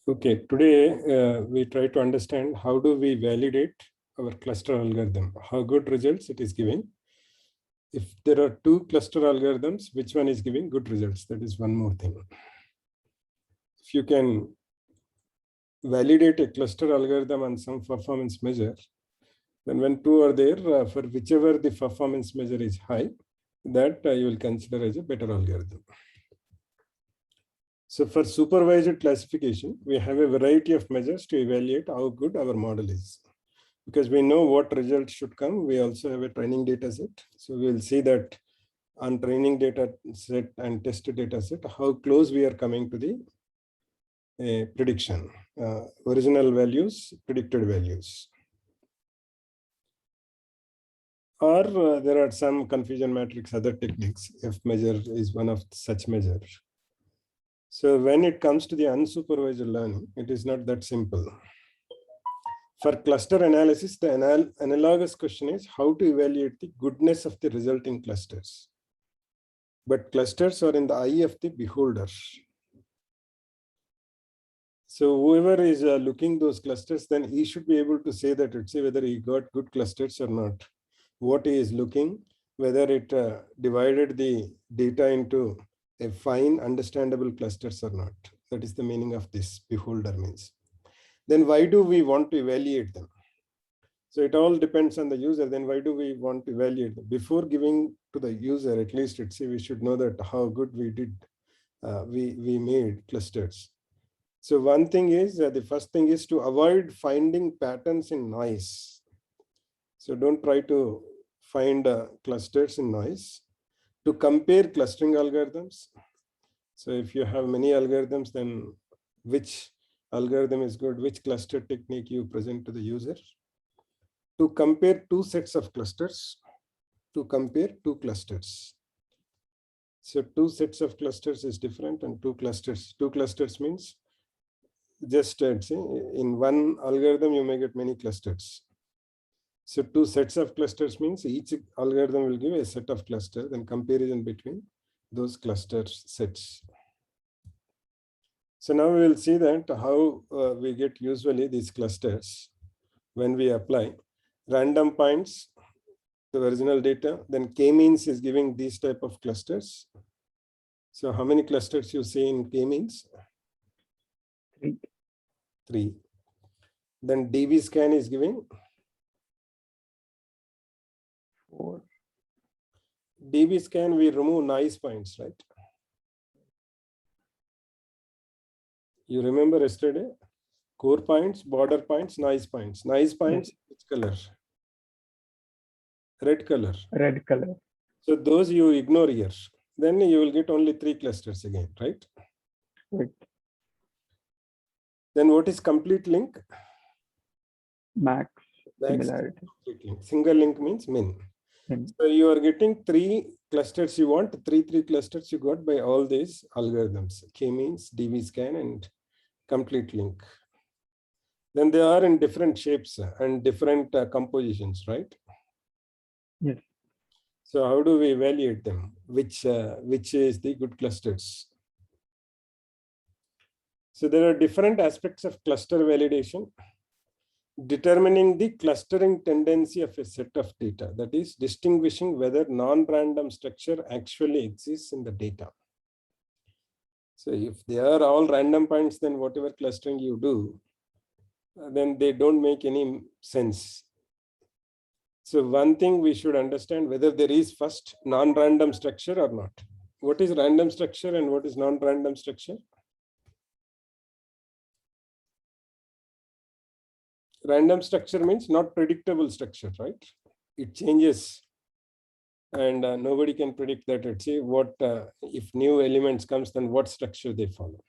Okay, today we try to understand how do we validate our cluster algorithm, how good results it is giving. If there are two cluster algorithms, which one is giving good results? That is one more thing. If you can validate a cluster algorithm on some performance measure, then when two are there, for whichever the performance measure is high, that you will consider as a better algorithm. So for supervised classification, we have a variety of measures to evaluate how good our model is. Because we know what results should come, we also have a training data set. So we will see that on training data set and test data set, how close we are coming to the prediction, original values, predicted values. Or there are some confusion matrix, other techniques. F measure is one of such measures. So when it comes to the unsupervised learning, it is not that simple. For cluster analysis, the analogous question is how to evaluate the goodness of the resulting clusters. But clusters are in the eye of the beholder. So whoever is looking those clusters, then he should be able to say that, let's say, whether he got good clusters or not. What he is looking, whether it divided the data into a fine understandable clusters or not. That is the meaning of this beholder means. Then why do we want to evaluate them? So it all depends on the user. Then why do we want to evaluate them? Before giving to the user, at least let's say we should know that how good we did, we made clusters. So one thing is, the first thing is to avoid finding patterns in noise. So don't try to find clusters in noise. To compare clustering algorithms. So if you have many algorithms, then which algorithm is good, which cluster technique you present to the user. To compare two sets of clusters, to compare two clusters. So two sets of clusters is different, and two clusters means just say in one algorithm you may get many clusters. So two sets of clusters means each algorithm will give a set of clusters, then comparison between those cluster sets. So now we will see that how we get usually these clusters when we apply random points, the original data, then k-means is giving these type of clusters. So how many clusters you see in k-means? Three. Then DV scan is giving 4. DV scan, we remove noise points, right? You remember yesterday? Core points, border points, noise points. Noise points, which color? Red color. Red color. So those you ignore here. Then you will get only 3 clusters again, right? Right. Then what is complete link? Max similarity. Single link means min. So you are getting 3 clusters you want, 3 clusters you got by all these algorithms. K-means, DV scan, and complete link. Then they are in different shapes and different compositions, right? Yes. So how do we evaluate them? Which is the good clusters? So there are different aspects of cluster validation. Determining the clustering tendency of a set of data, that is distinguishing whether non-random structure actually exists in the data. So if they are all random points, then whatever clustering you do, then they don't make any sense. So one thing we should understand whether there is first non-random structure or not. What is random structure and what is non-random structure? Random structure means not predictable structure, right? It changes and nobody can predict that. Let's say what if new elements comes, then what structure they follow.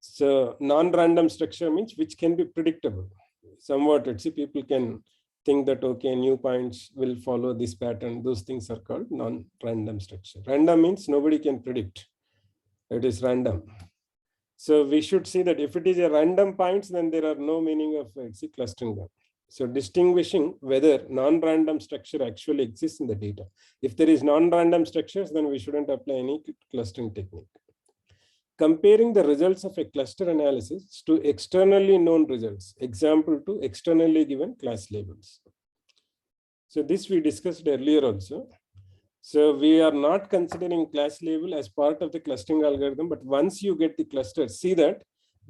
So non-random structure means which can be predictable. Somewhat, let's say people can think that, okay, new points will follow this pattern. Those things are called non-random structure. Random means nobody can predict. It is random. So we should see that if it is a random points, then there are no meaning of clustering them. So distinguishing whether non-random structure actually exists in the data. If there is non-random structures, then we shouldn't apply any clustering technique. comparing the results of a cluster analysis to externally known results, example to externally given class labels. So this we discussed earlier also. So we are not considering class label as part of the clustering algorithm, but once you get the cluster, see that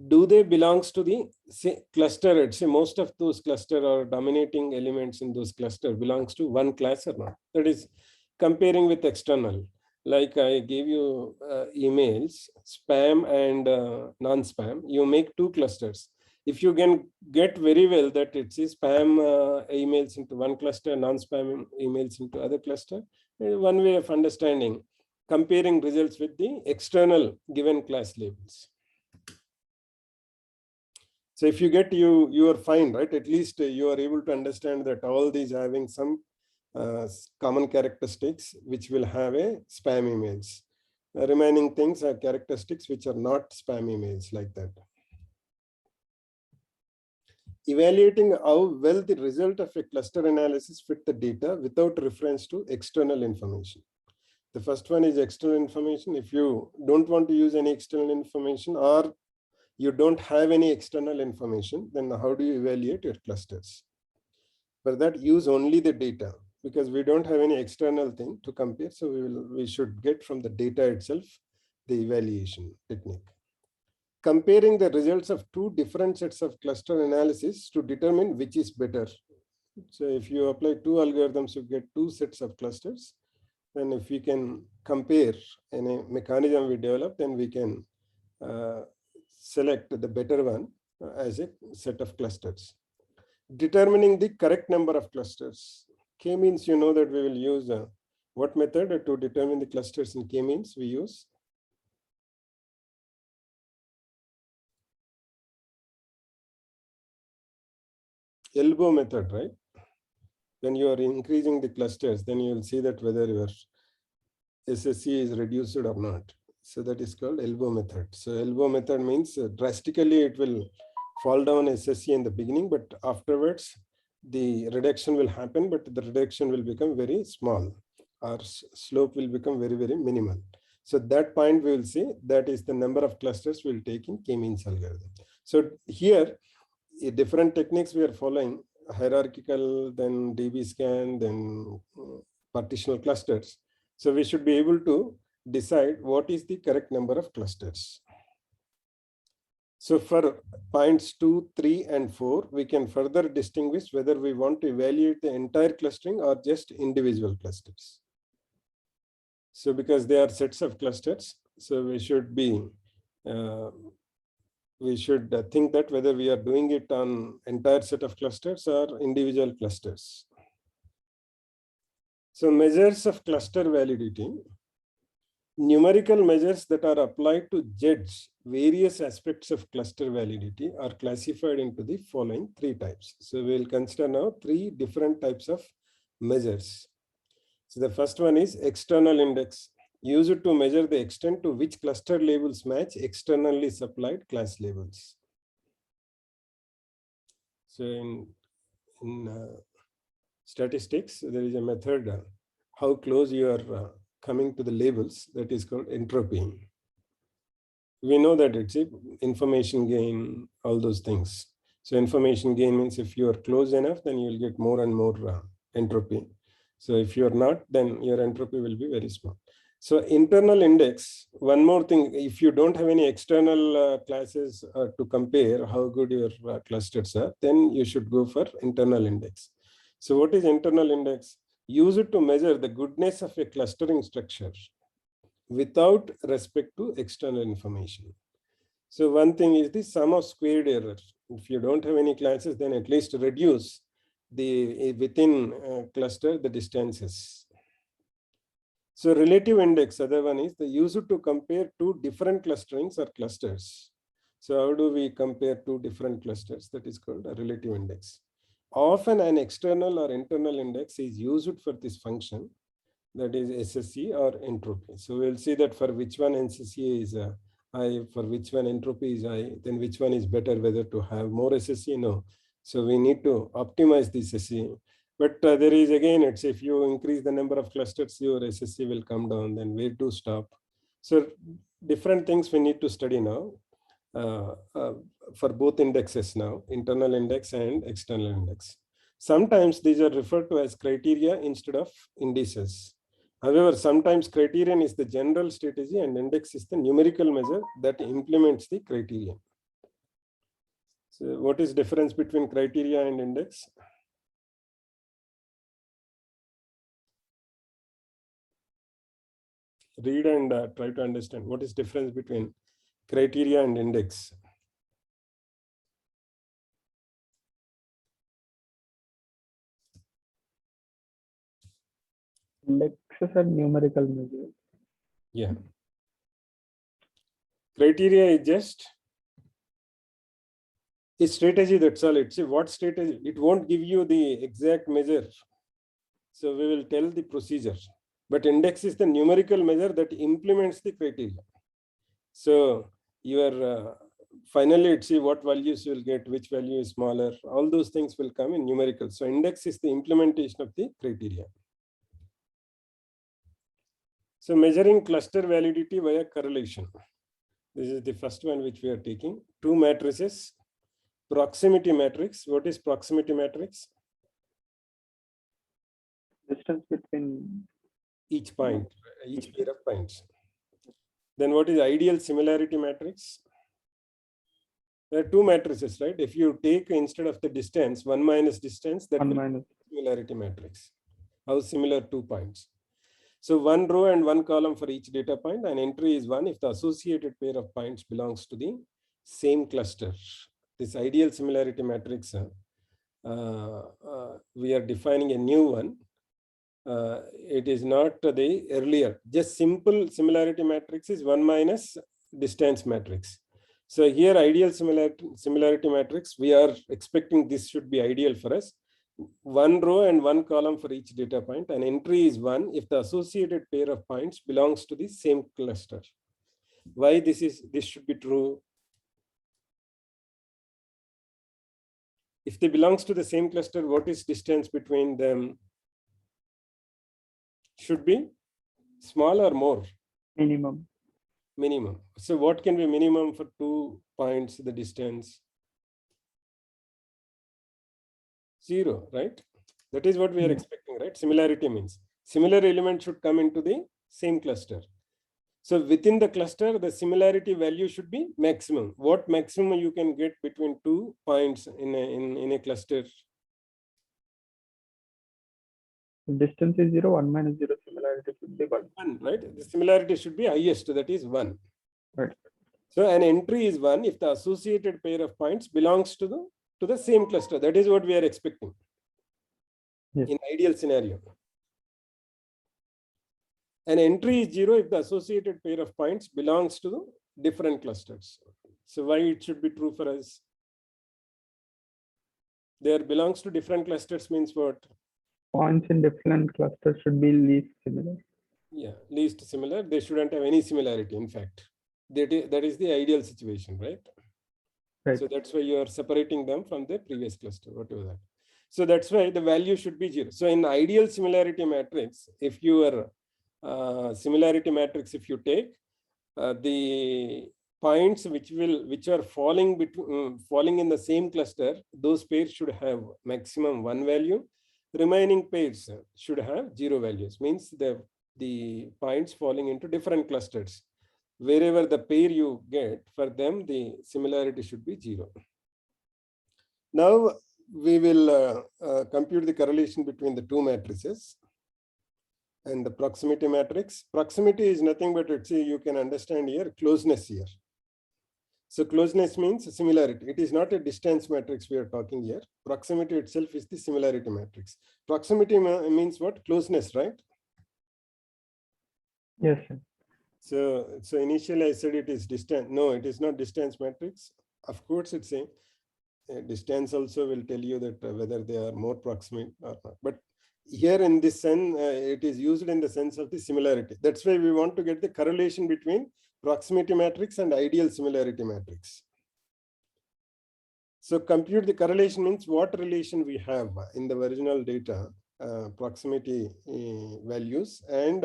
do they belongs to the cluster? Say most of those cluster or dominating elements in those cluster belongs to one class or not. That is comparing with external. Like I gave you emails, spam and non-spam. You make two clusters. If you can get very well that it's spam emails into one cluster, non-spam emails into other cluster, one way of understanding, comparing results with the external given class labels. So if you get you are fine, right? At least you are able to understand that all these are having some common characteristics which will have a spam emails. Remaining things are characteristics which are not spam emails like that. Evaluating how well the result of a cluster analysis fit the data without reference to external information. The first one is external information. If you don't want to use any external information or you don't have any external information, then how do you evaluate your clusters? For that, use only the data because we don't have any external thing to compare. So we should get from the data itself the evaluation technique. Comparing the results of two different sets of cluster analysis to determine which is better. So if you apply two algorithms, you get two sets of clusters. Then if we can compare in a mechanism we develop, then we can select the better one as a set of clusters. Determining the correct number of clusters. K-means, you know that we will use what method to determine the clusters in K-means we use? Elbow method, right? When you are increasing the clusters, then you will see that whether your SSE is reduced or not. So that is called elbow method. So elbow method means drastically it will fall down SSE in the beginning, but afterwards the reduction will happen, but the reduction will become very small. Our slope will become very, very minimal. So that point we will see that is the number of clusters we'll take in K-means algorithm. So here, different techniques we are following, hierarchical, then DB scan, then partitional clusters. So we should be able to decide what is the correct number of clusters. So for points 2, 3, and 4, we can further distinguish whether we want to evaluate the entire clustering or just individual clusters. So because they are sets of clusters, so we should be think that whether we are doing it on entire set of clusters or individual clusters. So measures of cluster validity. Numerical measures that are applied to judge various aspects of cluster validity are classified into the following three types. So we'll consider now three different types of measures. So the first one is external index, used to measure the extent to which cluster labels match externally supplied class labels. So in statistics, there is a method how close you are coming to the labels, that is called entropy. We know that it's information gain, all those things. So information gain means if you are close enough, then you'll get more and more entropy. So if you're not, then your entropy will be very small. So internal index, one more thing, if you don't have any external classes to compare how good your clusters are, then you should go for internal index. So what is internal index? Use it to measure the goodness of a clustering structure without respect to external information. So one thing is the sum of squared error. If you don't have any classes, then at least reduce the within cluster the distances. So relative index, other one is the use it to compare two different clusterings or clusters. So how do we compare two different clusters? That is called a relative index. Often an external or internal index is used for this function, that is SSE or entropy. So we'll see that for which one SSE is high, for which one entropy is high, then which one is better, whether to have more SSE, no. So we need to optimize this SSE. But there is again, it's if you increase the number of clusters, your SSE will come down, then where to stop. So different things we need to study now for both indexes now, internal index and external index. Sometimes these are referred to as criteria instead of indices. However, sometimes criterion is the general strategy and index is the numerical measure that implements the criterion. So what is difference between criteria and index? Read and try to understand what is difference between criteria and index. Indexes are numerical measures. Yeah. Criteria is just a strategy, that's all. It's what strategy, it won't give you the exact measure. So we will tell the procedure. But index is the numerical measure that implements the criteria. So your finally, let's see what values you will get, which value is smaller. All those things will come in numerical. So index is the implementation of the criteria. So measuring cluster validity via correlation. This is the first one which we are taking. Two matrices. Proximity matrix. What is proximity matrix? Distance between Each point, each pair of points. Then what is ideal similarity matrix? There are two matrices, right? If you take instead of the distance, 1 minus distance, that 1 will minus. be similarity matrix. How similar 2 points? So 1 row and 1 column for each data point, and entry is 1 if the associated pair of points belongs to the same cluster. This ideal similarity matrix, we are defining a new one. It is not the earlier, just simple similarity matrix is 1 minus distance matrix. So here ideal similarity matrix, we are expecting this should be ideal for us. 1 row and 1 column for each data point, and entry is 1 if the associated pair of points belongs to the same cluster. Why this should be true? If they belongs to the same cluster, what is distance between them? Should be small or more? Minimum. Minimum. So what can be minimum for 2 points, the distance? 0, right? That is what we are expecting, right? Similarity means similar element should come into the same cluster. So within the cluster, the similarity value should be maximum. What maximum you can get between 2 points in a cluster? Distance is 0, 1 minus 0, similarity should be 1. 1, right? The similarity should be highest, that is 1. Right. So an entry is 1 if the associated pair of points belongs to the same cluster. That is what we are expecting. Yes. In ideal scenario. An entry is 0 if the associated pair of points belongs to the different clusters. So why it should be true for us? There belongs to different clusters means what? Points in different clusters should be least similar. Yeah, least similar. They shouldn't have any similarity, in fact. That is the ideal situation, right? Right. So that's why you are separating them from the previous cluster, whatever that. So that's why the value should be 0. So in ideal similarity matrix, if your similarity matrix, if you take the points which are falling in the same cluster, those pairs should have maximum 1 value. Remaining pairs should have 0 values. Means the points falling into different clusters. Wherever the pair you get, for them the similarity should be 0. Now we will compute the correlation between the two matrices and the proximity matrix. Proximity is nothing but, let's say, you can understand here closeness here. So closeness means similarity. It is not a distance matrix we are talking here. Proximity itself is the similarity matrix. Proximity means what? Closeness, right? Yes, sir. So initially I said it is distance. No, it is not distance matrix. Of course, it's a distance also will tell you that whether they are more proximate or not. But here in this sense, it is used in the sense of the similarity. That's why we want to get the correlation between proximity matrix and ideal similarity matrix. So compute the correlation means what relation we have in the original data, proximity values, and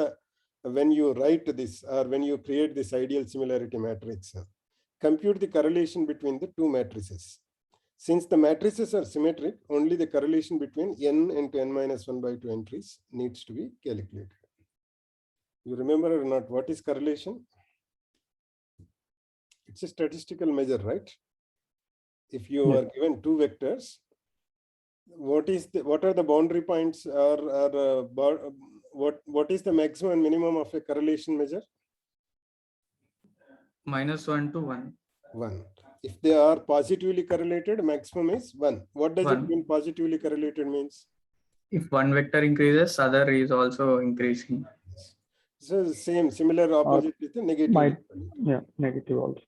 when you write this or when you create this ideal similarity matrix, compute the correlation between the two matrices. Since the matrices are symmetric, only the correlation between n into n minus 1 by 2 entries needs to be calculated. You remember or not, what is correlation? It's a statistical measure, right? If you Yes. are given two vectors, what are the boundary points or what is the maximum and minimum of a correlation measure? -1 to 1. 1. If they are positively correlated, maximum is 1. What does it 1. mean positively correlated means? If one vector increases, other is also increasing. So similar opposite with the negative. Might, yeah, negative also.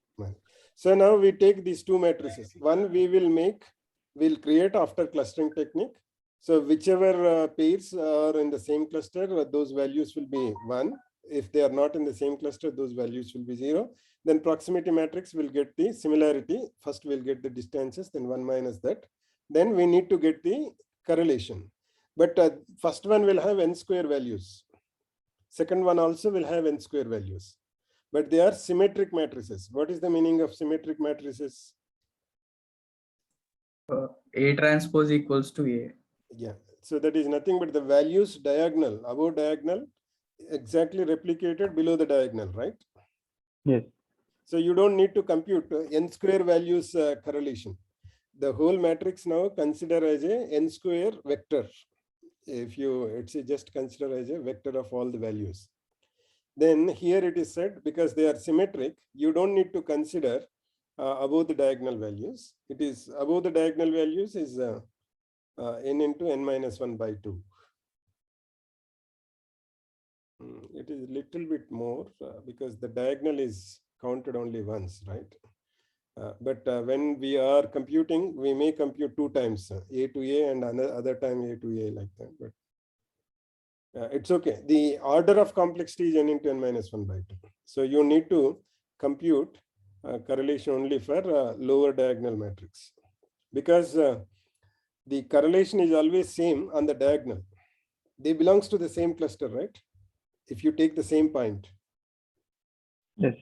So now we take these two matrices. One we'll create after clustering technique. So whichever pairs are in the same cluster, those values will be 1. If they are not in the same cluster, those values will be 0. Then proximity matrix will get the similarity. First we'll get the distances, then 1 minus that. Then we need to get the correlation. But first one will have n square values. Second one also will have n square values. But they are symmetric matrices. What is the meaning of symmetric matrices? A transpose equals to A. Yeah, so that is nothing but the values diagonal, above diagonal, exactly replicated below the diagonal, right? Yes. So you don't need to compute n square values correlation. The whole matrix now consider as a n square vector. If it's just consider as a vector of all the values. Then here it is said, because they are symmetric, you don't need to consider above the diagonal values. It is above the diagonal values is n into n minus 1 by 2. It is a little bit more because the diagonal is counted only once, right? But when we are computing, we may compute 2 times, A to A and another time A to A like that. But it's okay. The order of complexity is n into n minus 1 by 2. So you need to compute correlation only for lower diagonal matrix, because the correlation is always same on the diagonal. They belongs to the same cluster, right? If you take the same point. Yes.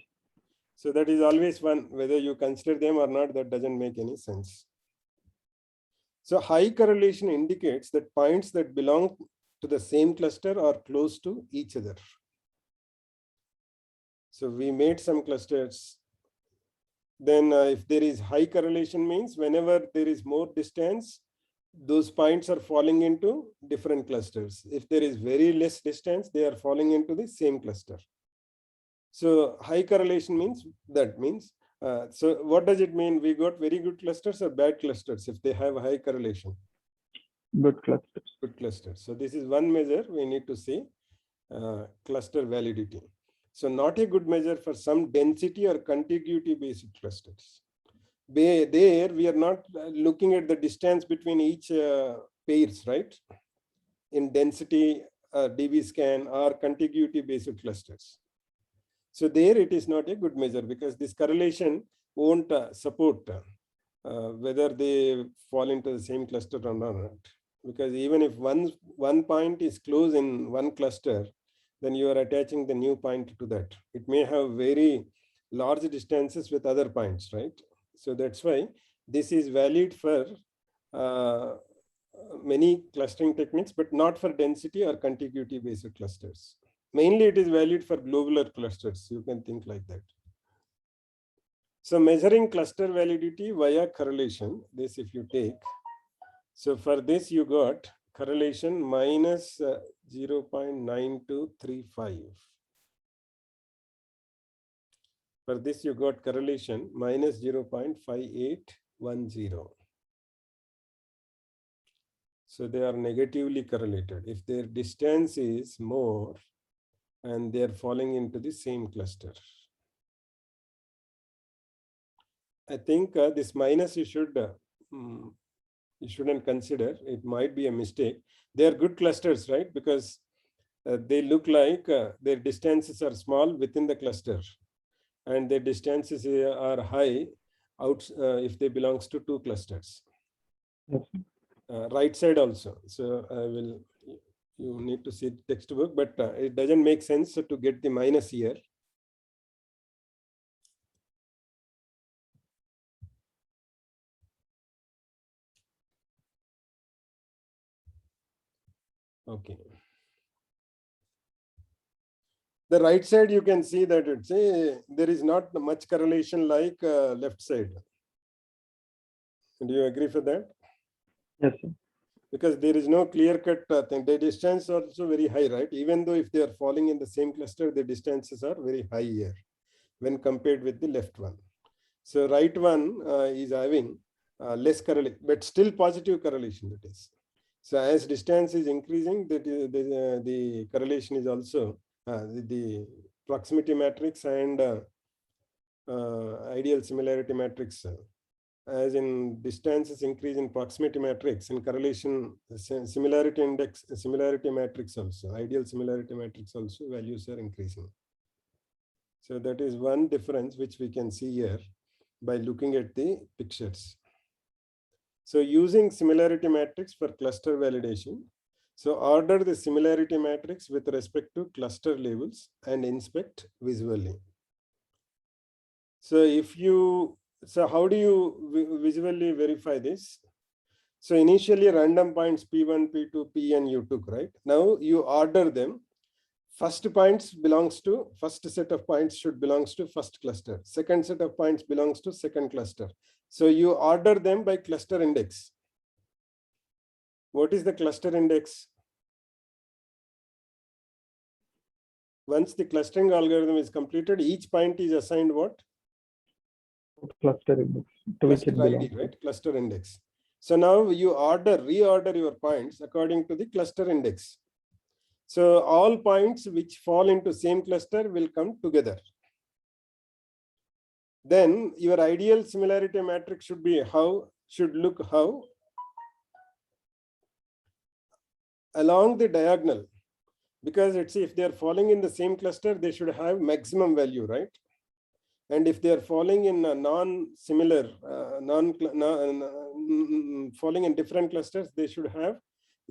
So that is always one, whether you consider them or not, that doesn't make any sense. So high correlation indicates that points that belong to the same cluster are close to each other. So we made some clusters. Then if there is high correlation means whenever there is more distance, those points are falling into different clusters. If there is very less distance, they are falling into the same cluster. So high correlation means that means, so what does it mean? We got very good clusters or bad clusters if they have high correlation? Good clusters. Good clusters. So this is one measure we need to see, cluster validity. So not a good measure for some density or contiguity based clusters. There we are not looking at the distance between each pairs, right? In density, DB scan or contiguity based clusters. So there it is not a good measure because this correlation won't support whether they fall into the same cluster or not. Because even if one point is close in one cluster, then you are attaching the new point to that. It may have very large distances with other points, right? So that's why this is valid for many clustering techniques, but not for density or contiguity based clusters. Mainly it is valid for globular clusters. You can think like that. So measuring cluster validity via correlation, this if you take, so for this you got correlation minus 0.9235. For this you got correlation minus 0.5810. So they are negatively correlated. If their distance is more and they are falling into the same cluster. I think this minus you shouldn't consider. It might be a mistake. They are good clusters, right? Because they look like their distances are small within the cluster and their distances are high out if they belongs to two clusters. Yes. Right side also. So I will You need to see the textbook, but it doesn't make sense to get the minus here. Okay. The right side, you can see that it's there is not much correlation like left side. Do you agree for that? Yes, sir. Because there is no clear-cut thing. The distance also very high, right? Even though if they are falling in the same cluster, the distances are very high here when compared with the left one. So right one is having less correlation, but still positive correlation it is. So as distance is increasing, the correlation is also the proximity matrix and ideal similarity matrix. As in distance is increase in proximity matrix, in correlation similarity index, similarity matrix also, ideal similarity matrix also, values are increasing. So that is one difference which we can see here by looking at the pictures. So using similarity matrix for cluster validation. So order the similarity matrix with respect to cluster labels and inspect visually. So so how do you visually verify this? So initially random points P1, P2, Pn you took, right? Now you order them. First set of points should belongs to first cluster. Second set of points belongs to second cluster. So you order them by cluster index. What is the cluster index? Once the clustering algorithm is completed, each point is assigned what? Cluster index to which it Cluster ID, belongs. right? Cluster index. So now you reorder your points according to the cluster index. So all points which fall into same cluster will come together. Then your ideal similarity matrix should look how? Along the diagonal, because if they are falling in the same cluster, they should have maximum value, right? And if they are falling in a non-similar, falling in different clusters, they should have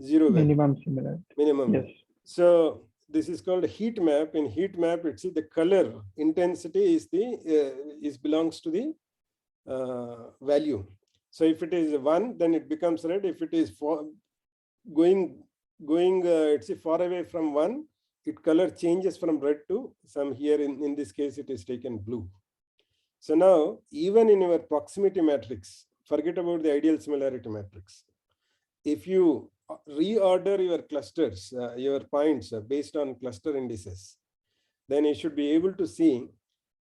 zero value. Minimum similarity. Minimum. Yes. So this is called heat map. In heat map, it's the color intensity is belongs to the value. So if it is 1, then it becomes red. If it is going far away from 1, its color changes from red to some here. In this case, it is taken blue. So now, even in your proximity matrix, forget about the ideal similarity matrix. If you reorder your clusters, your points based on cluster indices, then you should be able to see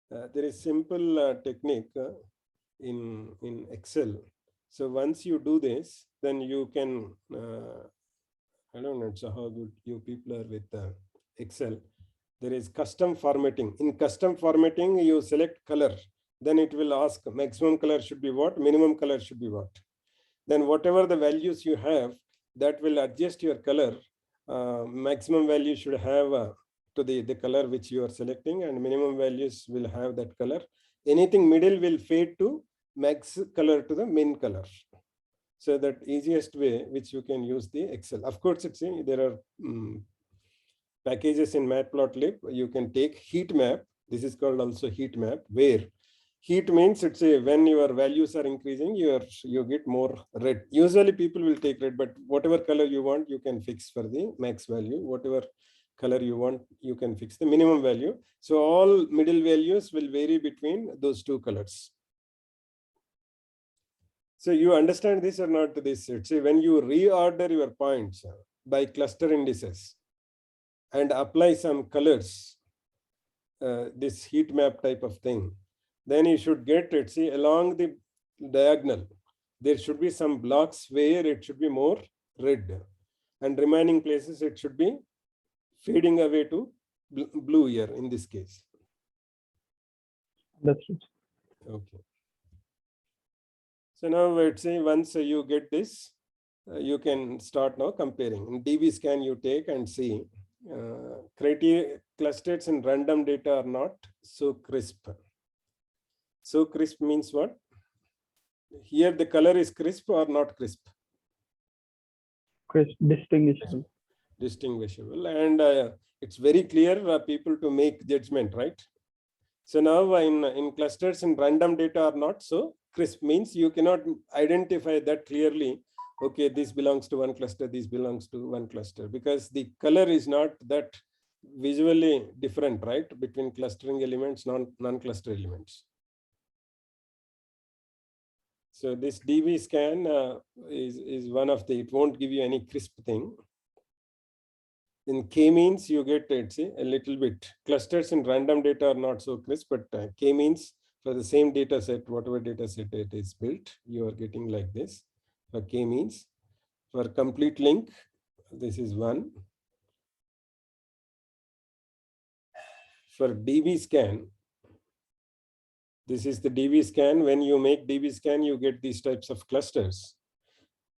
there is simple technique in Excel. So once you do this, then you can, I don't know how good you people are with Excel. There is custom formatting. In custom formatting, you select color. Then it will ask maximum color should be what, minimum color should be what. Then whatever the values you have, that will adjust your color. Maximum value should have to the color which you are selecting, and minimum values will have that color. Anything middle will fade to max color to the min color. So that easiest way which you can use the Excel. Of course, there are packages in Matplotlib. You can take heat map. This is called also heat map, where heat means when your values are increasing, you get more red. Usually people will take red, but whatever color you want, you can fix for the max value. Whatever color you want, you can fix the minimum value. So all middle values will vary between those two colors. So you understand this or not? This when you reorder your points by cluster indices and apply some colors, this heat map type of thing, then you should get along the diagonal, there should be some blocks where it should be more red, and remaining places it should be fading away to blue here in this case. That's it. Okay. So now let's say once you get this, you can start now comparing. In DB scan you take and see criteria clusters and random data are not so crisp. So crisp means what? Here the color is crisp or not crisp? Crisp, distinguishable. distinguishable, and it's very clear people to make judgment, right? So now in clusters in random data are not so crisp, means you cannot identify that clearly. Okay, this belongs to one cluster, this belongs to one cluster, because the color is not that visually different, right, between clustering elements, non-cluster elements. So this DB scan is one of the, it won't give you any crisp thing. In k-means, you get, let's say, a little bit. Clusters in random data are not so crisp, but k-means for the same data set, whatever data set it is built, you are getting like this. For k-means, for complete link, this is 1. For DB scan, this is the DB scan. When you make DB scan, you get these types of clusters.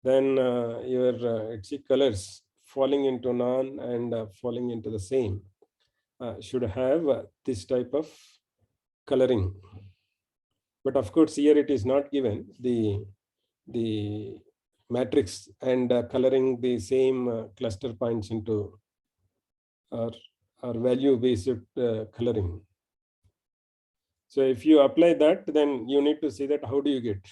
Then your let's see, colors falling into none and falling into the same should have this type of coloring. But of course, here it is not given the matrix and coloring the same cluster points into our value based coloring. So if you apply that, then you need to see that how do you get.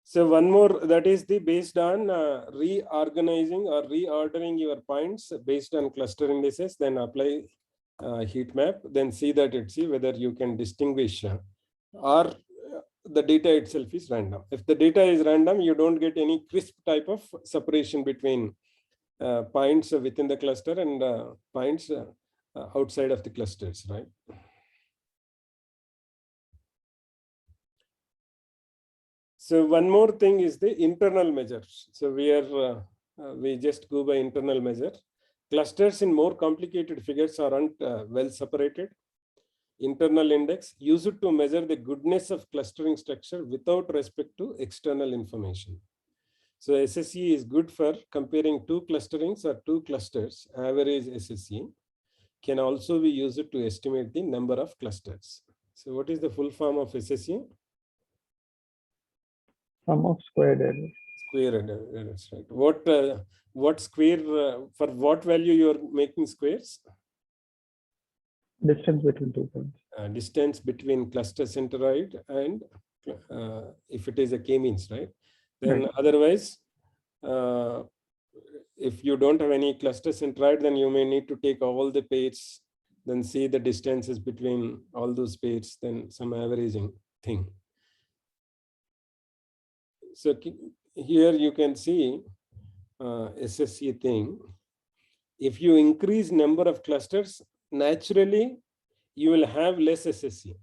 So one more, that is the based on reorganizing or reordering your points based on cluster indices, then apply heat map, then see that whether you can distinguish or the data itself is random. If the data is random, you don't get any crisp type of separation between points within the cluster and points outside of the clusters, right? So one more thing is the internal measures. So we just go by internal measure. Clusters in more complicated figures aren't well separated. Internal index used to measure the goodness of clustering structure without respect to external information. So SSE is good for comparing two clusterings or two clusters. Average SSE can also be used to estimate the number of clusters. So what is the full form of SSE? Sum of squared errors. Square errors, right? What square, for what value you are making squares? Distance between 2 points. Distance between cluster centroid and if it is a k-means, right? Then Right. otherwise, if you don't have any cluster centroid, then you may need to take all the pairs, then see the distances between all those pairs, then some averaging thing. So here you can see SSE thing. If you increase number of clusters, naturally you will have less SSE.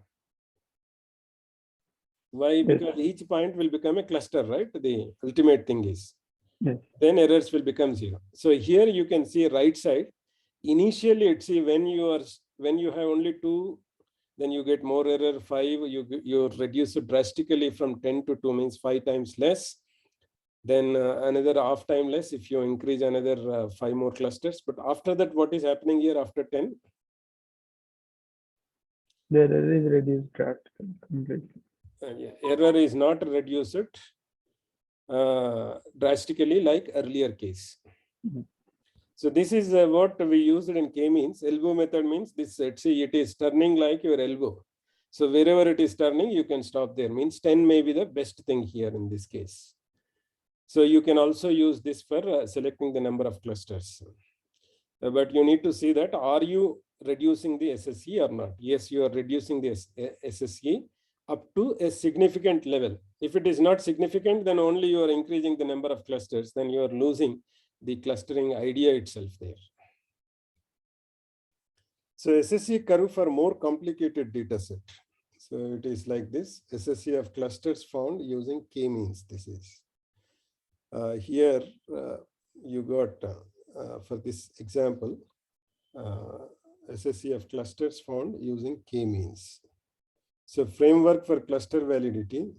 Why? Because each point will become a cluster, right? The ultimate thing is. Yes. Then errors will become 0. So here you can see right side. Initially, when you have only 2, then you get more error. 5, you reduce it drastically from 10 to 2, means 5 times less. Then another half time less if you increase another 5 more clusters. But after that, what is happening here after 10? The error is reduced drastically, completely. Yeah, error is not reduced drastically like earlier case. Mhm. So this is what we used in k-means. Elbow method means this, let's say it is turning like your elbow. So wherever it is turning, you can stop there. Means 10 may be the best thing here in this case. So you can also use this for selecting the number of clusters. But you need to see that, are you reducing the SSE or not? Yes, you are reducing the SSE up to a significant level. If it is not significant, then only you are increasing the number of clusters, then you are losing the clustering idea itself there. So SSE curve for more complicated data set. So it is like this, SSE of clusters found using k-means. This is here you got for this example, SSE of clusters found using k-means. So framework for cluster validity,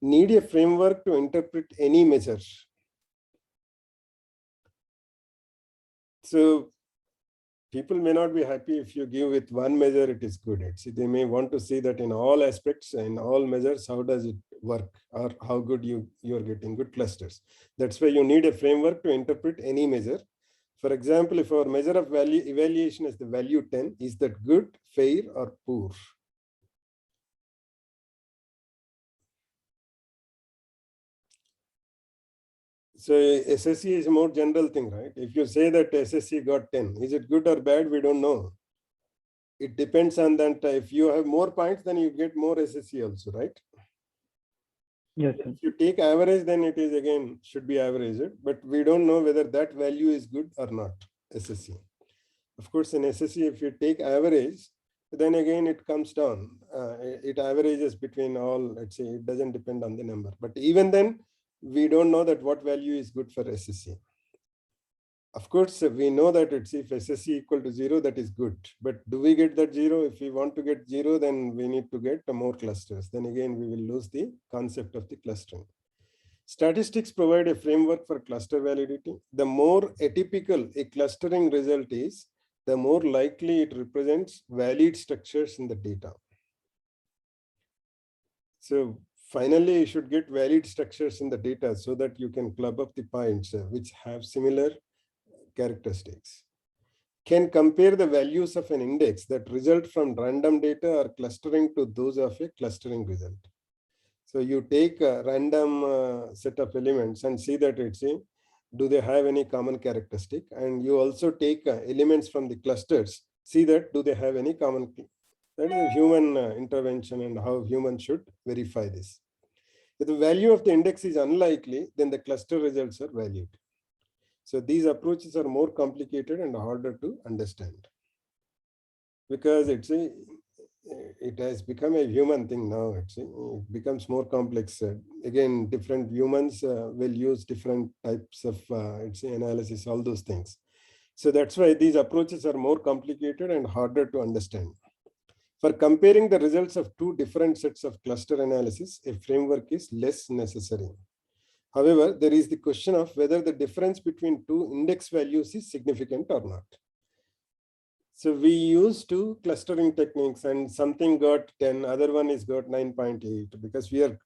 need a framework to interpret any measure. So people may not be happy if you give with one measure, it is good. They may want to see that in all aspects, in all measures, how does it work, or how good you're getting good clusters. That's why you need a framework to interpret any measure. For example, if our measure of value evaluation is the value 10, is that good, fair, or poor? So SSE is a more general thing, right? If you say that SSE got 10, is it good or bad? We don't know. It depends on that. If you have more points, then you get more SSE also, right? Yes, sir. If you take average, then it is again should be averaged, but we don't know whether that value is good or not, SSE. Of course, in SSE, if you take average, then again it comes down. It averages between all, let's say, it doesn't depend on the number. But even then, we don't know that what value is good for SSE. Of course, we know that it's if SSE equal to 0, that is good. But do we get that 0? If we want to get 0, then we need to get more clusters. Then again, we will lose the concept of the clustering. Statistics provide a framework for cluster validity. The more atypical a clustering result is, the more likely it represents valid structures in the data. So finally, you should get valid structures in the data so that you can club up the points which have similar characteristics. Can compare the values of an index that result from random data or clustering to those of a clustering result. So you take a random set of elements and see that do they have any common characteristic? And you also take elements from the clusters, see that do they have any common. That is a human intervention and how humans should verify this. If the value of the index is unlikely, then the cluster results are valid. So these approaches are more complicated and harder to understand because it has become a human thing now. It becomes more complex. Again, different humans will use different types of analysis, all those things. So that's why these approaches are more complicated and harder to understand. For comparing the results of two different sets of cluster analysis, a framework is less necessary. However, there is the question of whether the difference between two index values is significant or not. So we use two clustering techniques and something got 10, other one is got 9.8 because we are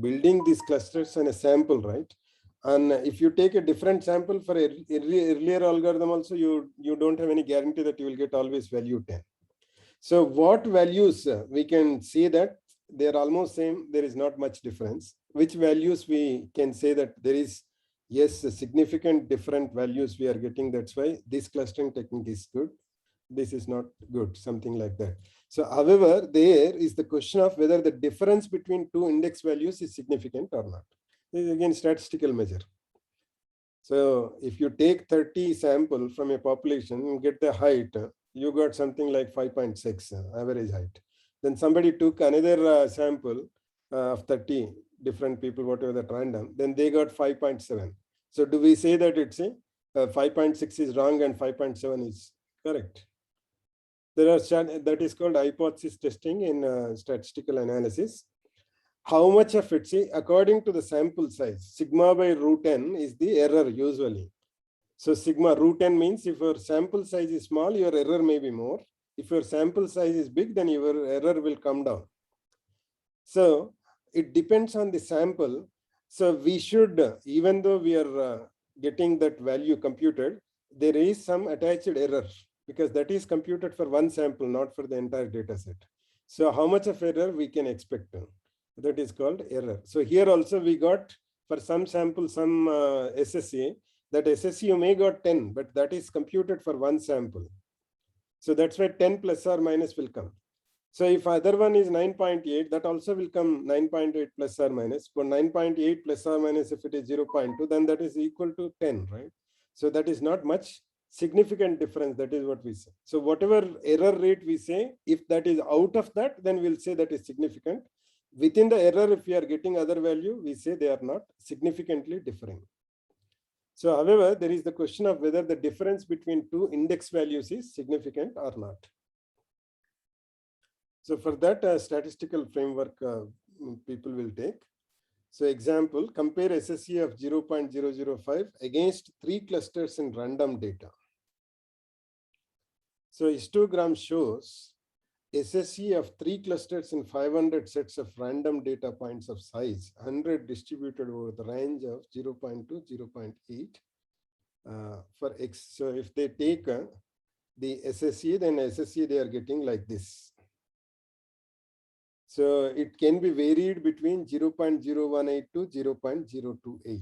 building these clusters on a sample, right? And if you take a different sample for an earlier algorithm also, you don't have any guarantee that you will get always value 10. So what values we can say that they're almost same, there is not much difference. Which values we can say that there is, yes, a significant different values we are getting. That's why this clustering technique is good. This is not good, something like that. So however, there is the question of whether the difference between two index values is significant or not. This is again statistical measure. So if you take 30 sample from a population and get the height, you got something like 5.6 average height. Then somebody took another sample of 30 different people, whatever that random, then they got 5.7. So do we say that it's 5.6 is wrong and 5.7 is correct? There are that is called hypothesis testing in statistical analysis. How much of it, according to the sample size, sigma by root n is the error usually. So sigma root n means if your sample size is small, your error may be more. If your sample size is big, then your error will come down. So it depends on the sample. So we should, even though we are getting that value computed, there is some attached error because that is computed for one sample, not for the entire data set. So how much of error we can expect? That is called error. So here also we got for some sample, some SSE, that SSE you may got 10, but that is computed for one sample. So that's why 10 plus or minus will come. So if other one is 9.8, that also will come 9.8 plus or minus. For 9.8 plus or minus, if it is 0.2, then that is equal to 10, right? So that is not much significant difference. That is what we say. So whatever error rate we say, if that is out of that, then we'll say that is significant. Within the error, if we are getting other value, we say they are not significantly differing. So however, there is the question of whether the difference between two index values is significant or not. So for that, a statistical framework people will take. So example, compare SSE of 0.005 against 3 clusters in random data. So histogram shows SSE of 3 clusters in 500 sets of random data points of size 100 distributed over the range of 0.2 to 0.8 for X. So if they take the SSE, then SSE they are getting like this. So it can be varied between 0.018 to 0.028.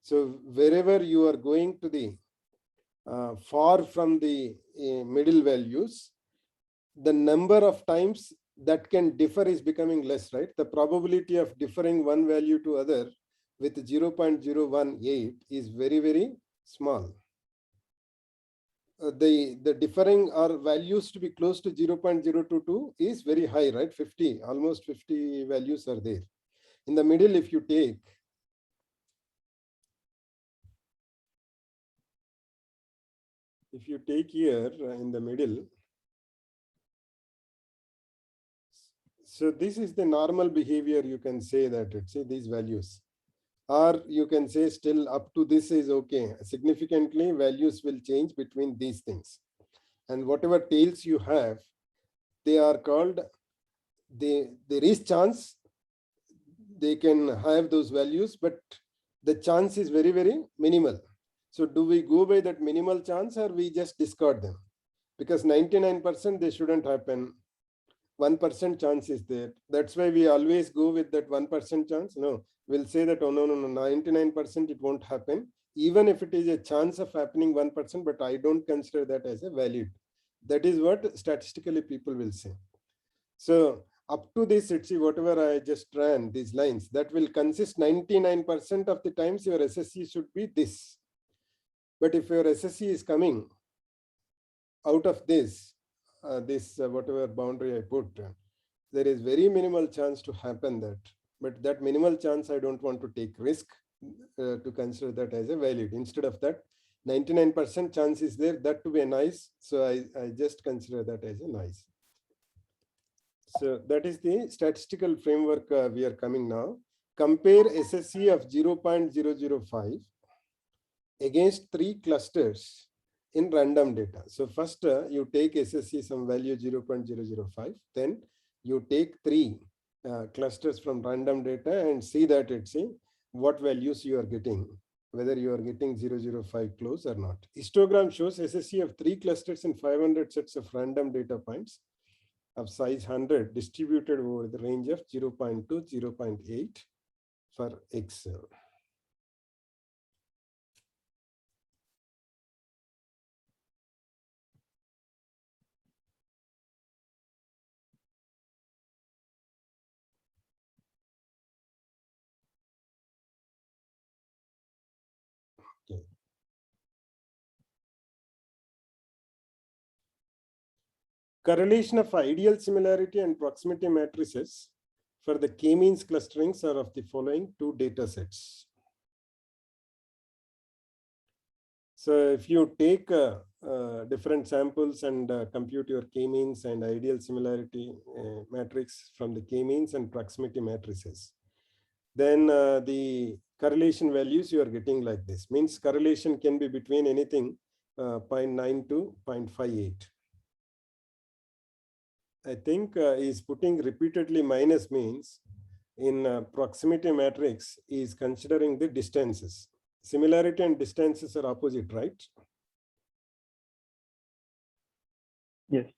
So wherever you are going to the far from the middle values, the number of times that can differ is becoming less, right? The probability of differing one value to other with 0.018 is very, very small. The differing or values to be close to 0.022 is very high, right? 50, almost 50 values are there. In the middle, if you take here in the middle, so this is the normal behavior, you can say that it's these values, or you can say still up to this is okay. Significantly, values will change between these things. And whatever tails you have, they are called, there is chance they can have those values, but the chance is very, very minimal. So do we go by that minimal chance or we just discard them? Because 99% they shouldn't happen. 1% chance is there. That's why we always go with that 1% chance. No, we'll say that, oh, no, 99% it won't happen. Even if it is a chance of happening 1%, but I don't consider that as a valid. That is what statistically people will say. So up to this, let's see, whatever I just ran, these lines, that will consist 99% of the times your SSE should be this. But if your SSE is coming out of this, whatever boundary I put, there is very minimal chance to happen that. But that minimal chance, I don't want to take risk to consider that as a valid. Instead of that, 99% chance is there, that to be a noise. So I just consider that as a noise. So that is the statistical framework we are coming now. Compare SSE of 0.005 against 3 clusters in random data. So first you take SSE some value 0.005, then you take 3 clusters from random data and see that it's what values you are getting, whether you are getting 0.005 close or not. Histogram shows SSE of 3 clusters in 500 sets of random data points of size 100 distributed over the range of 0.2 to 0.8 for X. Okay. Correlation of ideal similarity and proximity matrices for the k-means clusterings are of the following 2 data sets. So if you take different samples and compute your k-means and ideal similarity matrix from the k-means and proximity matrices, then the correlation values you are getting like this. Means correlation can be between anything 0.9 to 0.58. I think is putting repeatedly minus means in proximity matrix is considering the distances. Similarity and distances are opposite, right? Yes.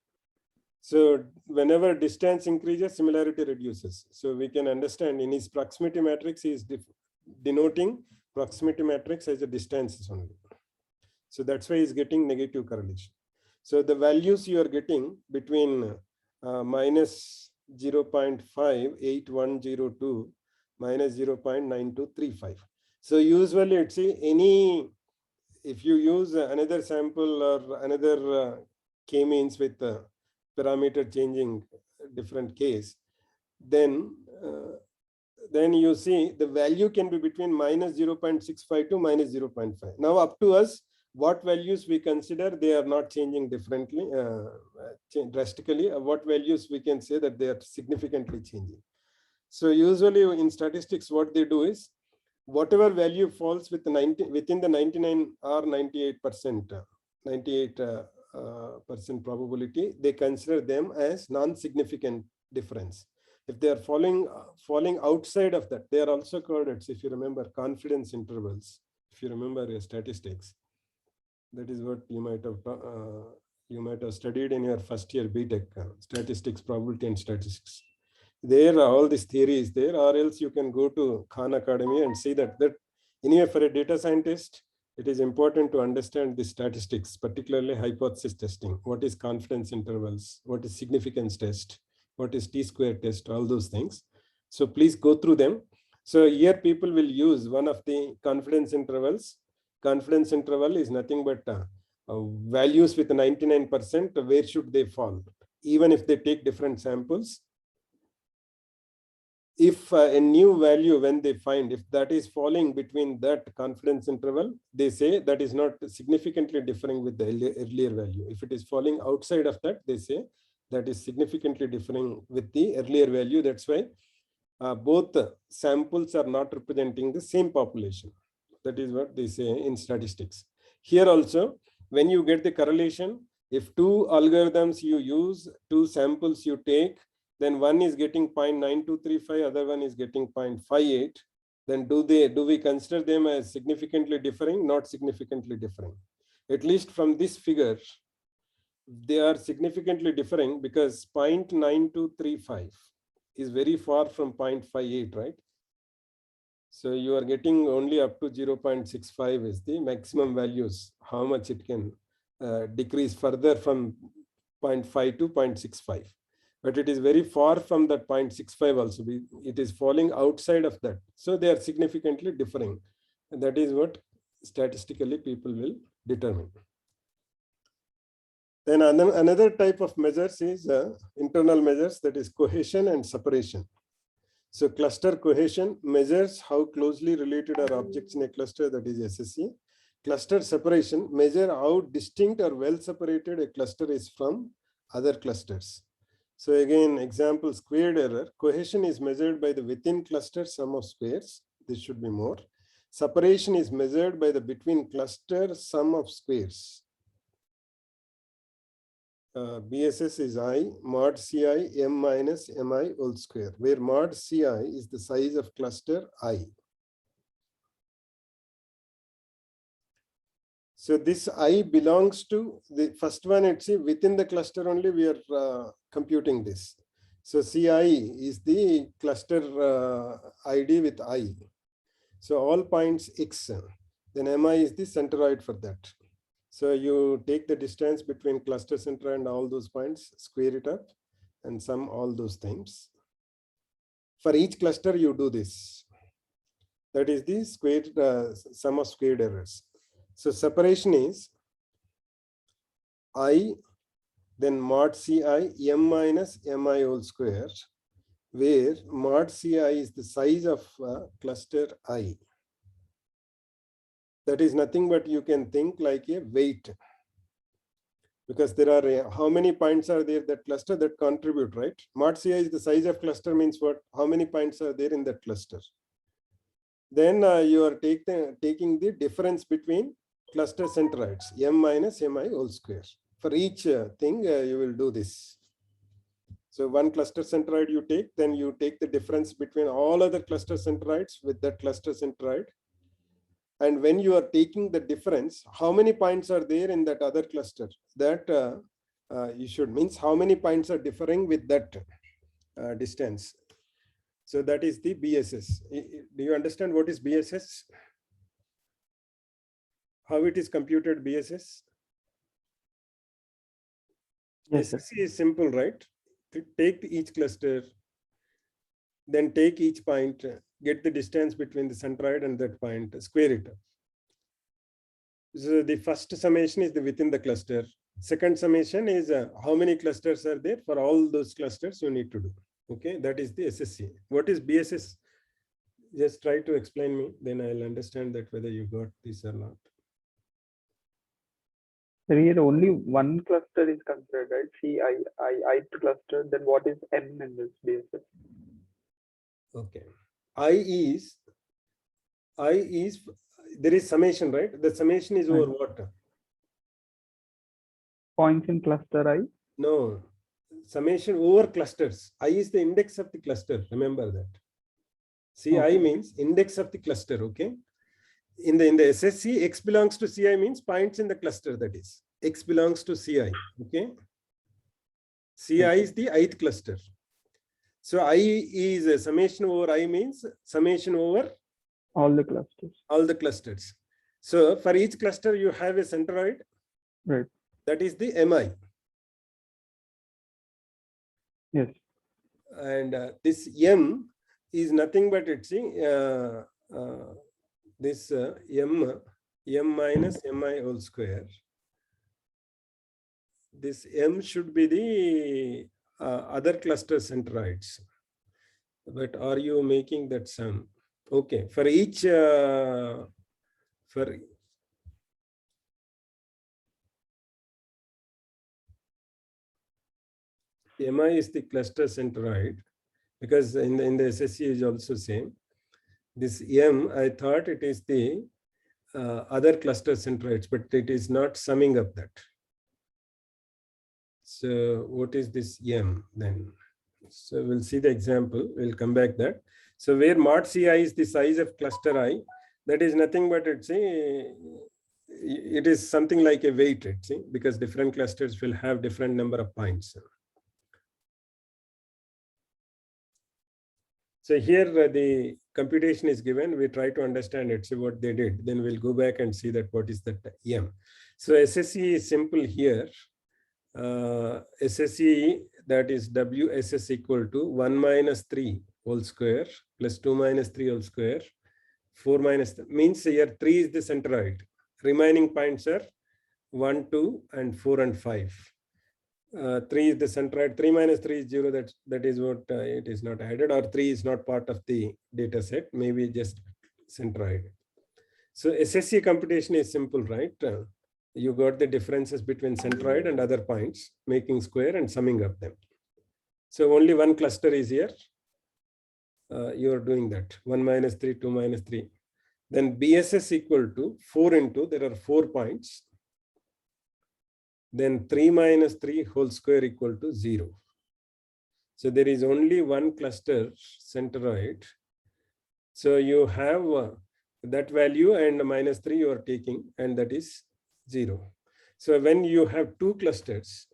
So whenever distance increases, similarity reduces. So we can understand in his proximity matrix, he is denoting proximity matrix as a distances only. So that's why he's getting negative correlation. So the values you are getting between minus 0.58102 minus 0.9235. So usually it's if you use another sample or another k-means with parameter changing different case, then you see the value can be between minus 0.65 to minus 0.5. Now up to us, what values we consider they are not changing differently, drastically. What values we can say that they are significantly changing. So usually in statistics, what they do is whatever value falls with within the 99 or 98%, 98 percent probability, they consider them as non-significant difference. If they are falling outside of that, they are also called, if you remember, confidence intervals. If you remember your statistics, that is what you might have studied in your first year BTech, statistics, probability and statistics. There all this theory is there, or else you can go to Khan Academy and see that anyway, for a data scientist, it is important to understand the statistics, particularly hypothesis testing. What is confidence intervals? What is significance test? What is t-square test? All those things. So please go through them. So here people will use one of the confidence intervals. Confidence interval is nothing but values with 99%. Where should they fall? Even if they take different samples, if a new value, when they find, if that is falling between that confidence interval, they say that is not significantly differing with the earlier value. If it is falling outside of that, they say that is significantly differing with the earlier value. That's why both samples are not representing the same population. That is what they say in statistics. Here also, when you get the correlation, if two algorithms you use, two samples you take, then one is getting 0.9235, other one is getting 0.58, then do we consider them as significantly differing? Not significantly differing. At least from this figure, they are significantly differing, because 0.9235 is very far from 0.58, right? So you are getting only up to 0.65 is the maximum values, how much it can decrease further from 0.5 to 0.65. But it is very far from that 0.65 also. It is falling outside of that. So they are significantly differing. And that is what statistically people will determine. Then another type of measures is internal measures, that is cohesion and separation. So cluster cohesion measures how closely related are objects in a cluster, that is SSE. Cluster separation measure how distinct or well separated a cluster is from other clusters. So again, example, squared error. Cohesion is measured by the within cluster sum of squares. This should be more. Separation is measured by the between cluster sum of squares. BSS is I mod Ci m minus mi whole square, where mod Ci is the size of cluster I. So this I belongs to the first one. It's within the cluster only we are computing this. So Ci is the cluster ID with I. So all points X, then Mi is the centroid for that. So you take the distance between cluster center and all those points, square it up, and sum all those things. For each cluster, you do this. That is the squared sum of squared errors. So separation is I, then mod Ci m minus mi whole square, where mod Ci is the size of cluster I. That is nothing but you can think like a weight, because there are how many points are there that cluster that contribute, right? Mod Ci is the size of cluster means what? How many points are there in that cluster? Then you are taking the difference between cluster centroids, m minus mi whole square. For each thing, you will do this. So one cluster centroid you take, then you take the difference between all other cluster centroids with that cluster centroid. And when you are taking the difference, how many points are there in that other cluster? That you should means how many points are differing with that distance. So that is the BSS. Do you understand what is BSS? How it is computed BSS? Yes, sir. SSE is simple, right? Take each cluster, then take each point, get the distance between the centroid and that point, square it up. So the first summation is the within the cluster. Second summation is how many clusters are there. For all those clusters you need to do. Okay, that is the SSE. What is BSS? Just try to explain me, then I'll understand that whether you got this or not. Here only one cluster is considered, right? Ci cluster. Then what is n in this BSS? Okay, I is there is summation, right? The summation is over what? points in cluster I? No, summation over clusters. I is the index of the cluster. Remember that. Ci Okay. means index of the cluster. Okay. In the SSC, X belongs to Ci means points in the cluster. That is, X belongs to Ci. Okay. Ci is the ith cluster. So I is a summation over I means summation over All the clusters. all the clusters. So for each cluster, you have a centroid. Right. That is the Mi. Yes. And this M is nothing but it's this M minus Mi whole square. This M should be the other cluster centroids. But are you making that sum? Okay, for each for Mi is the cluster centroid, because in the SSC is also same. This M, I thought it is the other cluster centroids, but it is not summing up that. So what is this M then? So we'll see the example. We'll come back that. So where mod Ci is the size of cluster I, that is nothing but it's it is something like a weight, because different clusters will have different number of points. So here the computation is given. We try to understand it, see what they did. Then we'll go back and see that what is that M. So SSE is simple here. SSE, that is WSS equal to 1 minus 3 whole square plus 2 minus 3 whole square. 4 minus means here 3 is the centroid. Remaining points are 1, 2, and 4 and 5. 3 is the centroid. 3 minus 3 is 0. That is what it is not added, or 3 is not part of the data set. Maybe just centroid. So SSE computation is simple, right? You got the differences between centroid and other points, making square and summing up them. So only one cluster is here. You are doing that. 1 minus 3, 2 minus 3. Then BSS equal to 4 into, there are 4 points. Then 3 minus 3 whole square equal to 0. So there is only one cluster centroid. So you have that value and minus 3 you are taking, and that is 0. So when you have two clusters,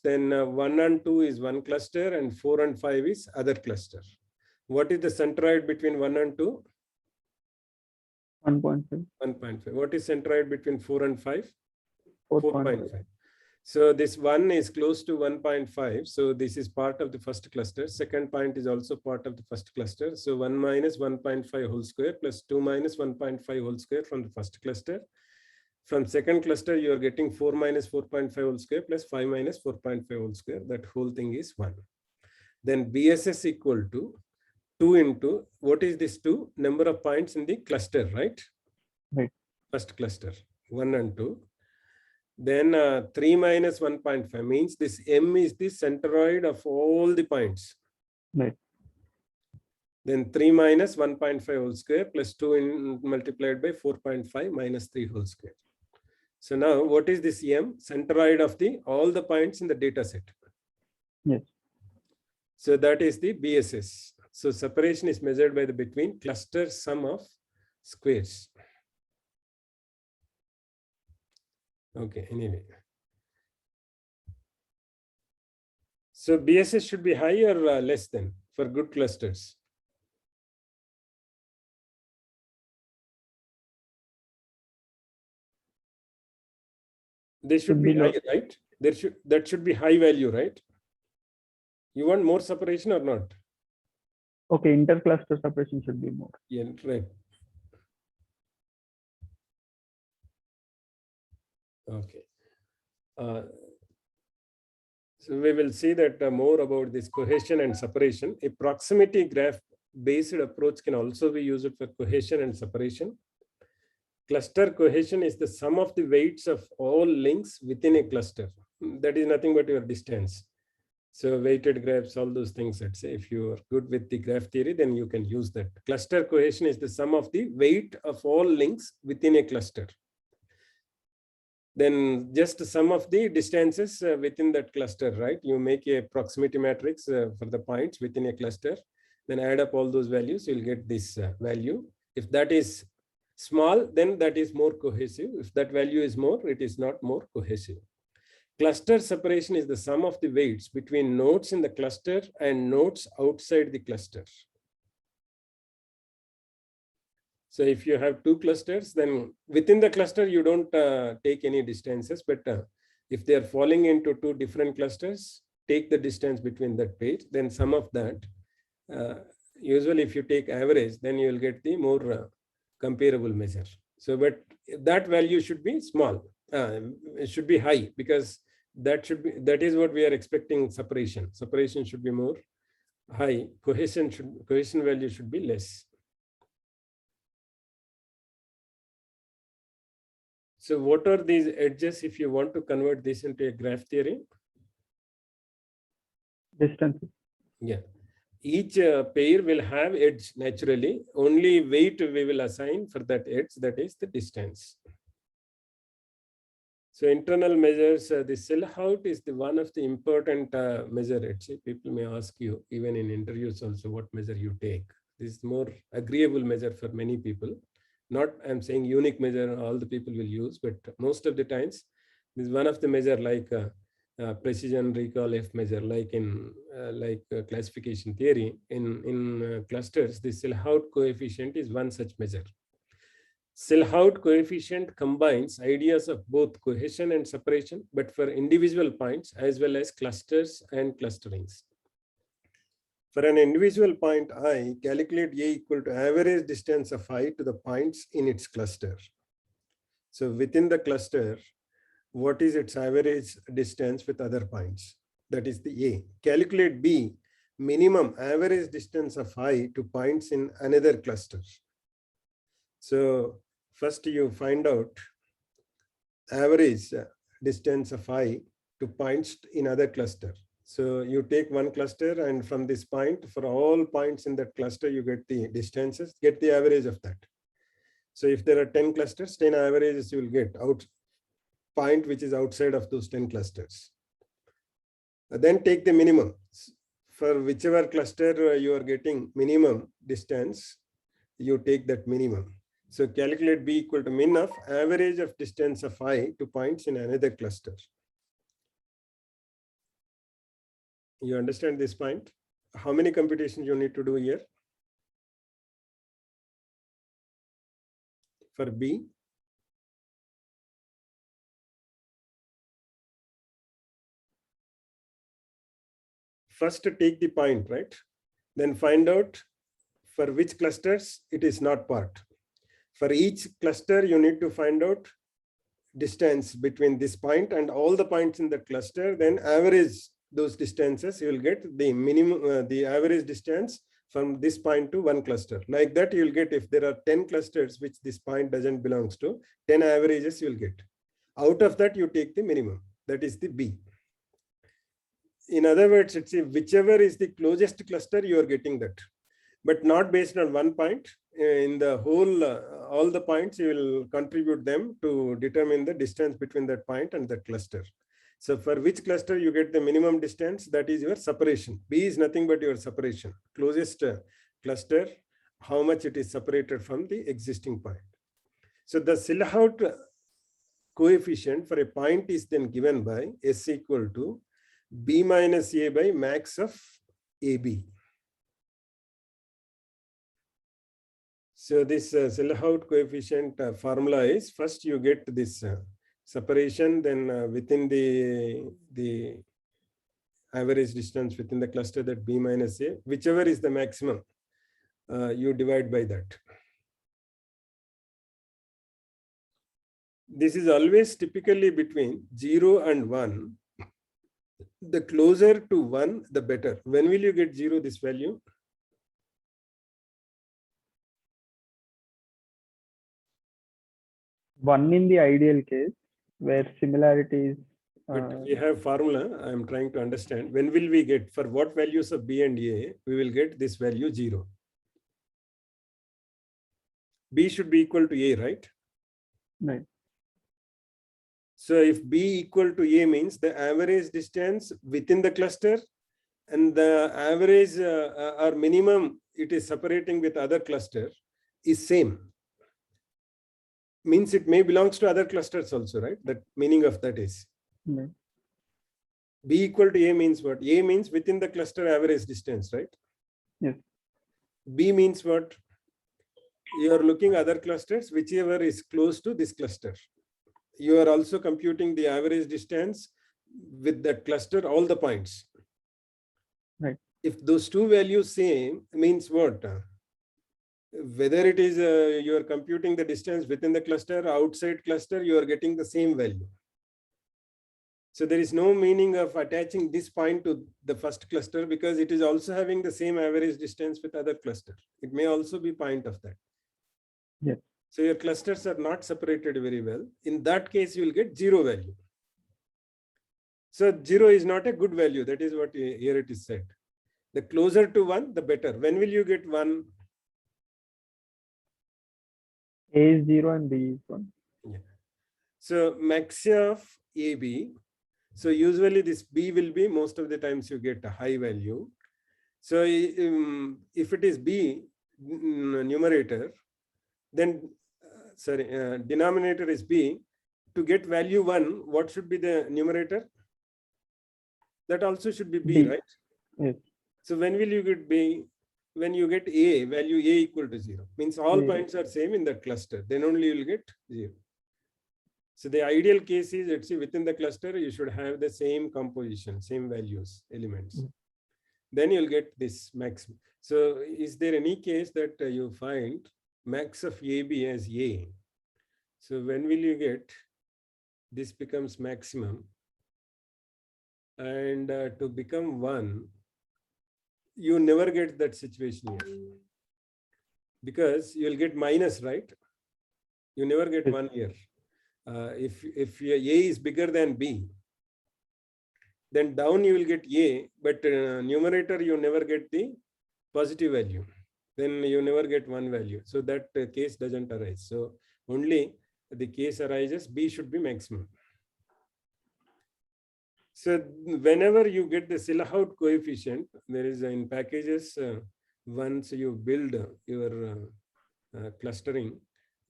then 1 and 2 is one cluster and 4 and 5 is other cluster. What is the centroid between 1 and 2? 1.5. 1.5. What is centroid between 4 and 5? 4.5. So this 1 is close to 1.5. So this is part of the first cluster. Second point is also part of the first cluster. So 1 minus 1.5 whole square plus 2 minus 1.5 whole square from the first cluster. From second cluster, you are getting 4 minus 4.5 whole square plus 5 minus 4.5 whole square. That whole thing is 1. Then BSS equal to 2 into, what is this 2? Number of points in the cluster, right? Right. First cluster, 1 and 2. Then 3 minus 1.5 means this M is the centroid of all the points. Right. Then 3 minus 1.5 whole square plus 2 multiplied by 4.5 minus 3 whole square. So now what is this M? Centroid of all the points in the data set. Yes. So that is the BSS. So separation is measured by the between cluster sum of squares. Okay, anyway. So BSS should be higher or less than for good clusters? They should be high, right? That should be high value, right? You want more separation or not? Okay, intercluster separation should be more. Yeah, right. Okay. So we will see that more about this cohesion and separation. A proximity graph based approach can also be used for cohesion and separation. Cluster cohesion is the sum of the weights of all links within a cluster. That is nothing but your distance. So weighted graphs, all those things, let's say, if you are good with the graph theory, then you can use that. Cluster cohesion is the sum of the weight of all links within a cluster. then just sum of the distances within that cluster, right? You make a proximity matrix for the points within a cluster, then add up all those values, you'll get this value. If that is small, then that is more cohesive. If that value is more, it is not more cohesive. Cluster separation is the sum of the weights between nodes in the cluster and nodes outside the cluster. So if you have two clusters, then within the cluster, you don't take any distances, but if they are falling into two different clusters, take the distance between that page, then sum of that. Usually if you take average, then you will get the more comparable measure. So, but that value should be small, it should be high, because that is what we are expecting separation. Separation should be more high, cohesion value should be less. So what are these edges if you want to convert this into a graph theory? Distances. Yeah. Each pair will have edge naturally. Only weight we will assign for that edge, that is the distance. So internal measures, the cell height is the one of the important measure. People may ask you, even in interviews also, what measure you take. This is more agreeable measure for many people. Not, I'm saying unique measure all the people will use, but most of the times, this is one of the measure like precision recall F measure, like in classification theory. In clusters, the Selhout coefficient is one such measure. Selhout coefficient combines ideas of both cohesion and separation, but for individual points as well as clusters and clusterings. For an individual point I, calculate A equal to average distance of I to the points in its cluster. So within the cluster, what is its average distance with other points? That is the A. Calculate B, minimum average distance of I to points in another cluster. So first you find out average distance of I to points in other cluster. So you take one cluster, and from this point, for all points in that cluster, you get the distances, get the average of that. So if there are 10 clusters, 10 averages you will get out point which is outside of those 10 clusters. Then take the minimum. For whichever cluster you are getting minimum distance, you take that minimum. So calculate B equal to min of average of distance of I to points in another cluster. You understand this point? How many computations you need to do here? For B? First take the point, right? Then find out for which clusters it is not part. For each cluster, you need to find out distance between this point and all the points in the cluster, then average those distances, you will get the minimum, the average distance from this point to one cluster. Like that, you will get, if there are 10 clusters which this point doesn't belongs to, 10 averages you will get. Out of that, you take the minimum. That is the B. In other words, it's whichever is the closest cluster, you are getting that, but not based on one point. In the whole, all the points, you will contribute them to determine the distance between that point and that cluster. So for which cluster you get the minimum distance, that is your separation. B is nothing but your separation. Closest cluster, how much it is separated from the existing point. So the Selhout coefficient for a point is then given by S equal to B minus A by max of AB. So this Selhout coefficient formula is, first you get this separation, then within the average distance within the cluster, that B minus A, whichever is the maximum, you divide by that. This is always typically between 0 and 1. The closer to 1, the better. When will you get 0, this value? One in the ideal case, where similarities. But we have formula. I'm trying to understand. When will we get, for what values of B and A, we will get this value 0? B should be equal to A, right? Right. So if B equal to A means the average distance within the cluster and the average or minimum it is separating with other cluster is same. Means it may belongs to other clusters also, right? That meaning of that is. Right. B equal to A means what? A means within the cluster average distance, right? Yes. B means what? You are looking other clusters, whichever is close to this cluster. You are also computing the average distance with that cluster, all the points. Right. If those two values same, means what? Whether it is you are computing the distance within the cluster, outside cluster, you are getting the same value. So there is no meaning of attaching this point to the first cluster because it is also having the same average distance with other cluster. It may also be point of that. Yes. So your clusters are not separated very well. In that case, you will get 0 value. So 0 is not a good value. That is what here it is said. The closer to 1, the better. When will you get 1? A is 0 and B is 1. Yeah. So maxi of AB. So usually this B will be most of the times you get a high value. So if it is B numerator, then denominator is B. To get value 1, what should be the numerator? That also should be B, B. right? Yes. So when will you get B? When you get A, value A equal to 0. Means all points are same in that cluster. Then only you will get 0. So the ideal case is, let's see, within the cluster, you should have the same composition, same values, elements. Then you'll get this maximum. So is there any case that you find max of AB as A? So when will you get this becomes maximum? And to become 1, you never get that situation here. Because you'll get minus, right? You never get 1 here. If A is bigger than B, then down you will get A, but numerator you never get the positive value. Then you never get 1 value. So that case doesn't arise. So only the case arises B should be maximum. So whenever you get the Silhouette coefficient, there is in packages, once you build your clustering,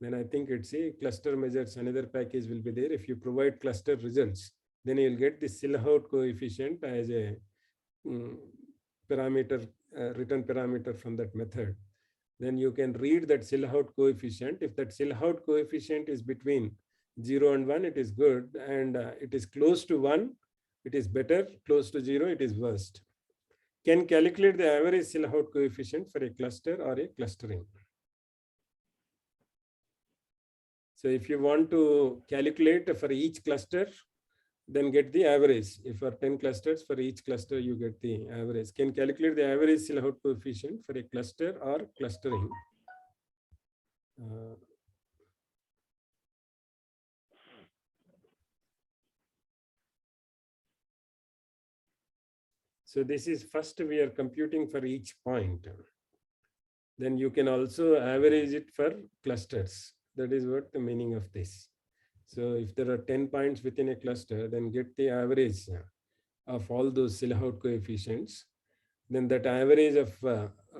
then I think it's a cluster measures, another package will be there. If you provide cluster results, then you'll get the Silhouette coefficient as a parameter, return parameter from that method. Then you can read that Silhouette coefficient. If that Silhouette coefficient is between 0 and 1, it is good. And it is close to 1, it is better. Close to 0, it is worst. Can calculate the average Silhouette coefficient for a cluster or a clustering. So if you want to calculate for each cluster, then get the average. If for 10 clusters, for each cluster, you get the average. Can calculate the average Silhouette coefficient for a cluster or clustering. So this is first we are computing for each point. Then you can also average it for clusters. That is what the meaning of this. So if there are 10 points within a cluster, then get the average of all those Silhouette coefficients. Then that average of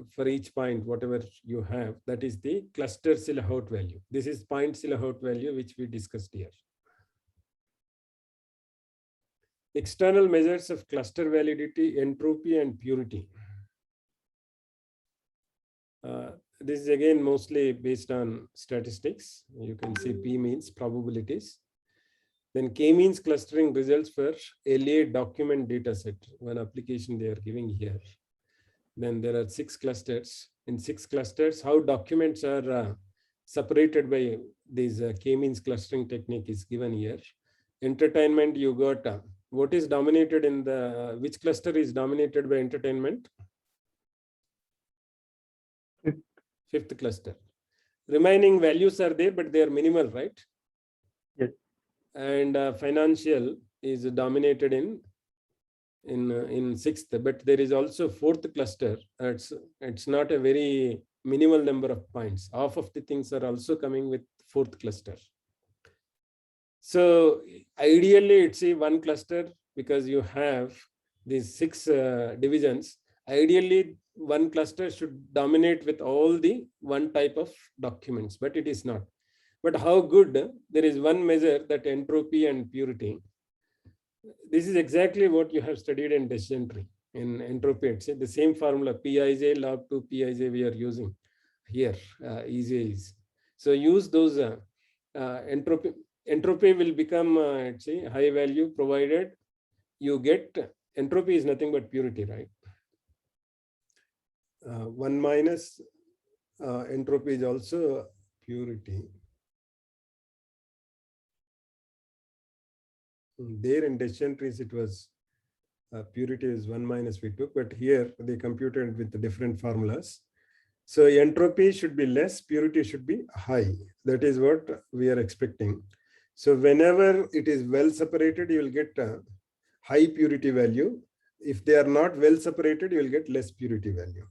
for each point, whatever you have, that is the cluster Silhouette value. This is point Silhouette value, which we discussed here. External measures of cluster validity, entropy, and purity. This is again mostly based on statistics. You can see P means probabilities. Then K means clustering results for LA document dataset, one application they are giving here. Then there are 6 clusters. In 6 clusters, how documents are separated by this K means clustering technique is given here. Entertainment, you got what is dominated in the, which cluster is dominated by entertainment? 5th cluster. Remaining values are there, but they are minimal, right? Yes. And financial is dominated in 6th, but there is also 4th cluster. It's not a very minimal number of points. Half of the things are also coming with 4th cluster. So ideally, it's a one cluster because you have these 6 divisions. Ideally, one cluster should dominate with all the one type of documents, but it is not. But how good? There is one measure, that entropy and purity. This is exactly what you have studied in decision tree. In entropy, it's the same formula, Pij log 2 Pij we are using here, Ej is. So use those entropy. Entropy will become high value provided you get, entropy is nothing but purity, right? 1 minus entropy is also purity. There in decision trees, it was purity is 1 minus we took, but here they computed with the different formulas. So entropy should be less, purity should be high. That is what we are expecting. So whenever it is well separated, you will get a high purity value. If they are not well separated, you will get less purity value.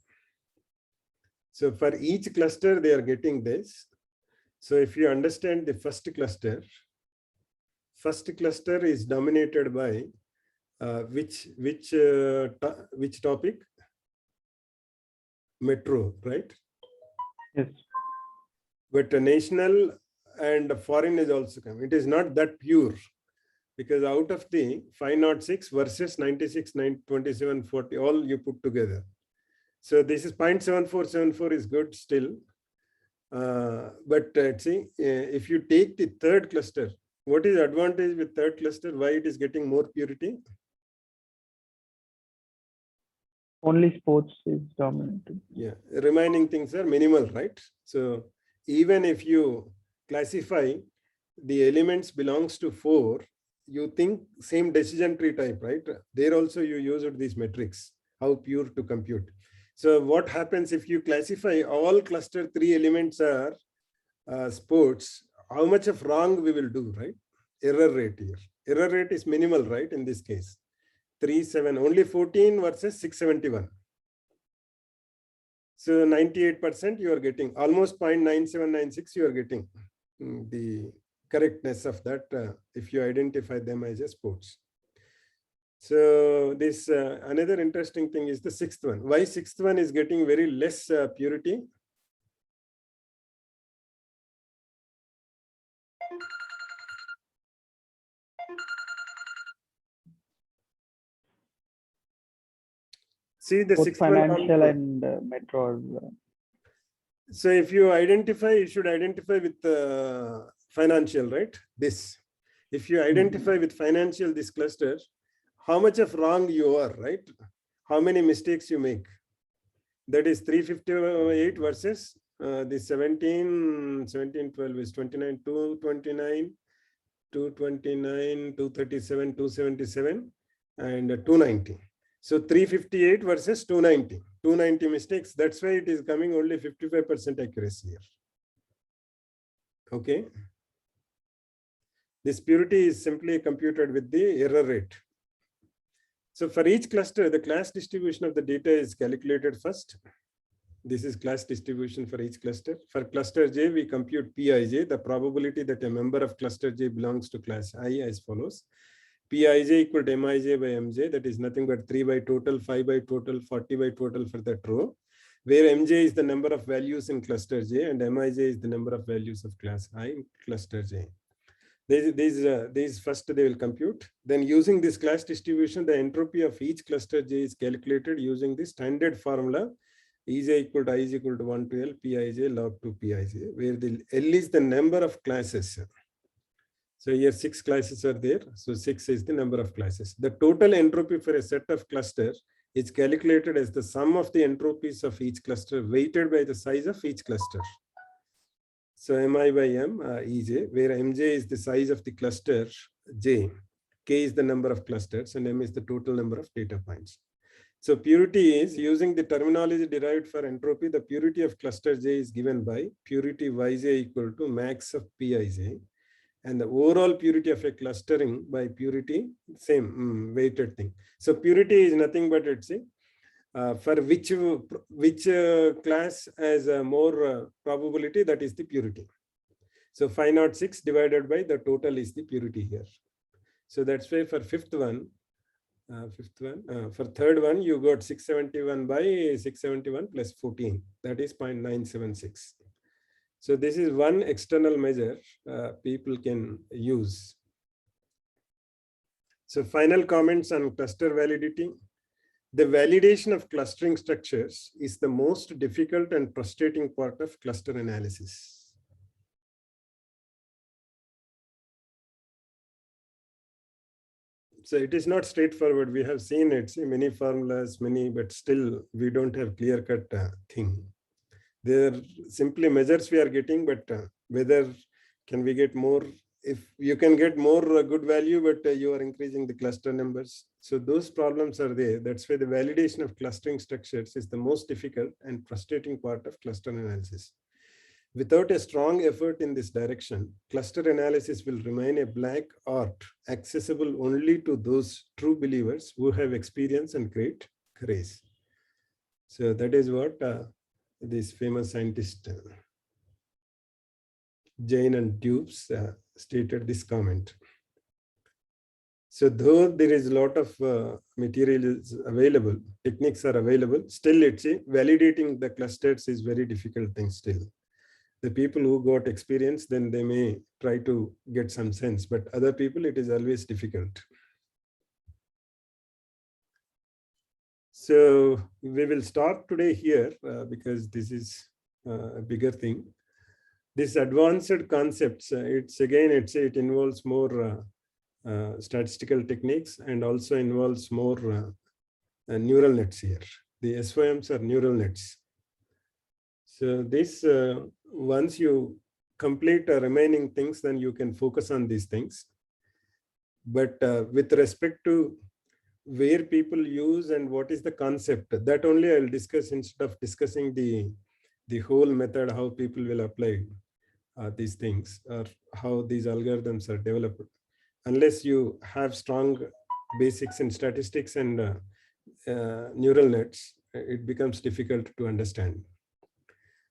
So for each cluster, they are getting this. So if you understand the first cluster is dominated by which topic? Metro, right? Yes. But national and foreign is also coming. It is not that pure, because out of the 506 versus 96, 927, 40, all you put together. So this is 0.7474 is good still. But see, if you take the third cluster, what is the advantage with third cluster? Why it is getting more purity? Only sports is dominated. Yeah, remaining things are minimal, right? So even if you classify the elements belongs to 4, you think same decision tree type, right? There also you used these metrics, how pure to compute. So what happens if you classify all cluster 3 elements are sports, how much of wrong we will do, right? Error rate here. Error rate is minimal, right? In this case, 37, only 14 versus 671. So 98% you are getting, almost 0.9796 you are getting the correctness of that if you identify them as a sports. So this another interesting thing is the 6th one. Why 6th one is getting very less purity? See the Both 6th one financial also. and metro. So if you identify, you should identify with financial, right? This. If you identify with financial, this cluster, how much of wrong you are, right? How many mistakes you make. That is 358 versus the 1712 is 29, 229, 229, 237, 277, and 290. So 358 versus 290. 290 mistakes. That's why it is coming only 55% accuracy here. Okay. This purity is simply computed with the error rate. So for each cluster, the class distribution of the data is calculated first. This is class distribution for each cluster. For cluster J, we compute Pij, the probability that a member of cluster J belongs to class I, as follows. Pij equal to Mij by Mj, that is nothing but 3 by total, 5 by total, 40 by total for that row, where Mj is the number of values in cluster J and Mij is the number of values of class I in cluster J. These first they will compute. Then using this class distribution, the entropy of each cluster J is calculated using the standard formula Ej equal to I is equal to 1 to L Pij log 2 Pij, where the L is the number of classes. So here 6 classes are there. So 6 is the number of classes. The total entropy for a set of cluster is calculated as the sum of the entropies of each cluster weighted by the size of each cluster. So Mi by M, Ej, where Mj is the size of the cluster J, K is the number of clusters, and M is the total number of data points. So purity is, using the terminology derived for entropy, the purity of cluster J is given by purity Yj equal to max of Pij, and the overall purity of a clustering by purity, same weighted thing. So purity is nothing but, it's for which class has a more probability, that is the purity. So 506 divided by the total is the purity here. So that's why for fifth one, for third one, you got 671 by 671 plus 14. That is 0.976. So this is one external measure people can use. So final comments on cluster validity. The validation of clustering structures is the most difficult and frustrating part of cluster analysis. So it is not straightforward. We have seen it, see many formulas, but still we don't have clear-cut thing. They're simply measures we are getting, but whether can we get more, if you can get more good value, but you are increasing the cluster numbers. So those problems are there. That's why the validation of clustering structures is the most difficult and frustrating part of cluster analysis. Without a strong effort in this direction, cluster analysis will remain a black art accessible only to those true believers who have experience and great courage. So that is what this famous scientist Jain and Tubes stated this comment. So though there is a lot of materials available, techniques are available, still it's validating the clusters is very difficult thing still. The people who got experience, then they may try to get some sense, but other people, it is always difficult. So we will start today here because this is a bigger thing. This advanced concepts, it involves more statistical techniques and also involves more neural nets here. The SOMs are neural nets. So this, once you complete the remaining things, then you can focus on these things. But with respect to where people use and what is the concept, that only I'll discuss instead of discussing the whole method, how people will apply these things or how these algorithms are developed. Unless you have strong basics in statistics and neural nets, it becomes difficult to understand.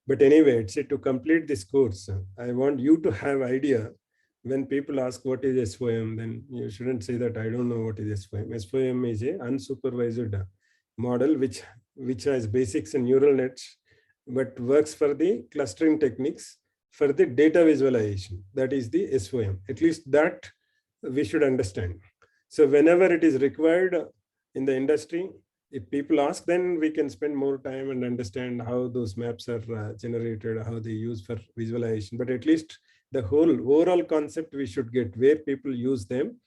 But anyway, to complete this course, I want you to have idea. When people ask what is SOM, then you shouldn't say that I don't know what is SOM. SOM is a unsupervised model which has basics in neural nets, but works for the clustering techniques for the data visualization. That is the SOM. At least that we should understand. So whenever it is required in the industry, if people ask, then we can spend more time and understand how those maps are generated, how they use for visualization. But at least the whole overall concept we should get, where people use them,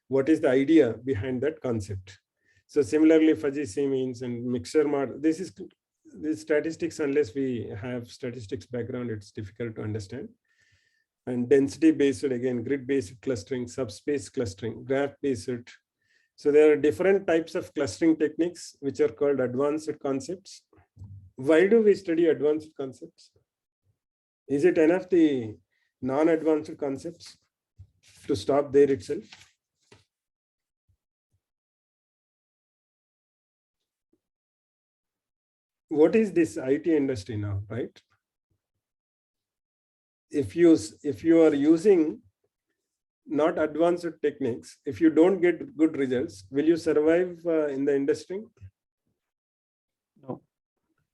what is the idea behind that concept. So similarly, fuzzy C-means and mixture model, this statistics, unless we have statistics background, it's difficult to understand. And density based, again, grid based clustering, subspace clustering, graph based. So there are different types of clustering techniques which are called advanced concepts. Why do we study advanced concepts? Is it enough the non-advanced concepts to stop there itself? What is this IT industry now, right? If you are using not advanced techniques, if you don't get good results, will you survive in the industry? No.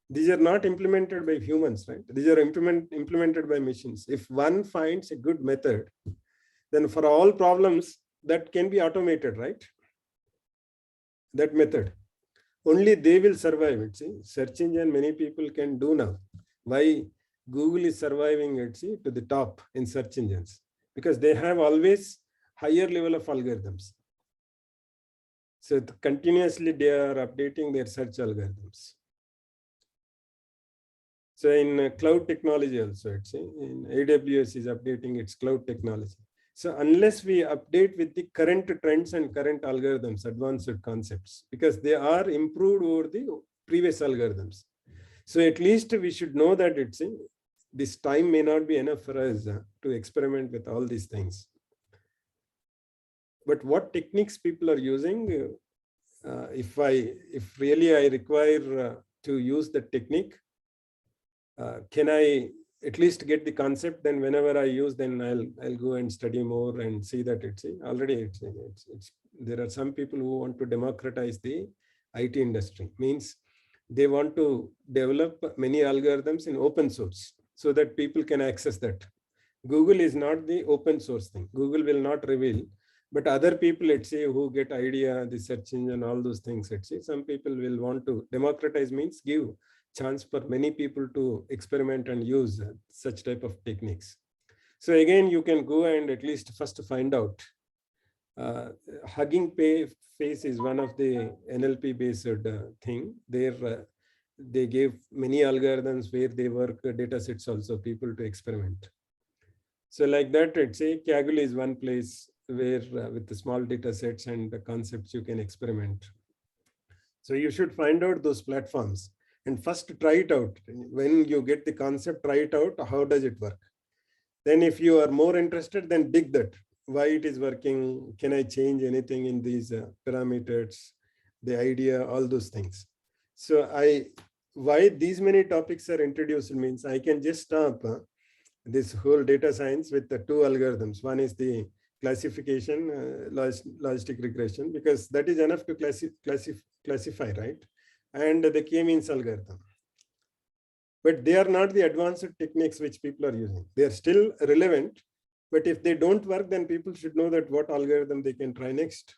These are not implemented by humans, right? These are implemented by machines. If one finds a good method, then for all problems that can be automated, right? That method, only they will survive it. See, search engine many people can do now. Why Google is surviving it, see, to the top in search engines? Because they have always higher level of algorithms. So continuously they are updating their search algorithms. So in cloud technology also, in AWS is updating its cloud technology. So unless we update with the current trends and current algorithms, advanced concepts, because they are improved over the previous algorithms. So at least we should know that this time may not be enough for us to experiment with all these things. But what techniques people are using, if really I require to use the technique, can I at least get the concept. Then whenever I use, then I'll go and study more and see that it's already it's there are some people who want to democratize the IT industry. Means they want to develop many algorithms in open source so that people can access that. Google is not the open source thing. Google will not reveal, but other people, let's say, who get idea, the search engine, all those things, let's say, some people will want to democratize, means give chance for many people to experiment and use such type of techniques. So again, you can go and at least first find out. Hugging Face is one of the NLP based thing. There they gave many algorithms where they work data sets also, people to experiment. So like that, let's say Kaggle is one place where with the small data sets and the concepts you can experiment. So you should find out those platforms and first try it out. When you get the concept, try it out. How does it work? Then if you are more interested, then dig that. Why it is working? Can I change anything in these parameters, the idea, all those things. So why these many topics are introduced means I can just stop this whole data science with the two algorithms. One is the classification, logistic regression, because that is enough to classify, right? And the k-means algorithm. But they are not the advanced techniques which people are using. They are still relevant, but if they don't work, then people should know that what algorithm they can try next.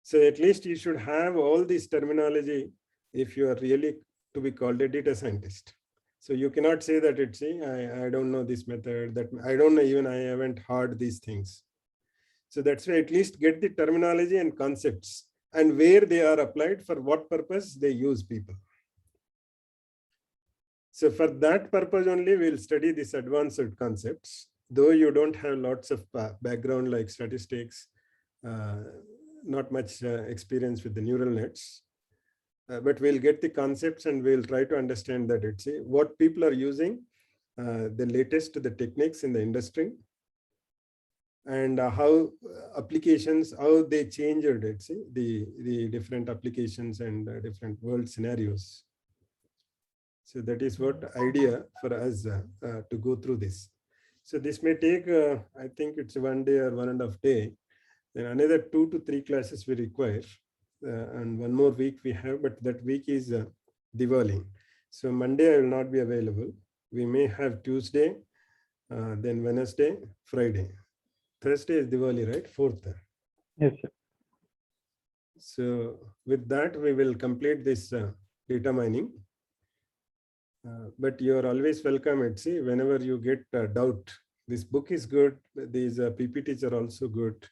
So at least you should have all this terminology if you are really to be called a data scientist. So you cannot say that it's, I don't know this method, that I don't know, even I haven't heard these things. So that's why at least get the terminology and concepts and where they are applied, for what purpose they use people. So for that purpose only, we'll study these advanced concepts. Though you don't have lots of background like statistics, not much experience with the neural nets. But we'll get the concepts and we'll try to understand that it's what people are using, the latest, the techniques in the industry, and how applications, how they changed it, the different applications and different world scenarios. So that is what idea for us to go through this. So this may take, I think it's 1 day or 1.5 days. Then another 2 to 3 classes we require. And 1 more week we have, but that week is Diwali. So Monday I will not be available. We may have Tuesday, then Wednesday, Friday. Thursday is Diwali, right? 4th. Yes, sir. So with that, we will complete this data mining. But you are always welcome at whenever you get doubt. This book is good. These PPTs are also good.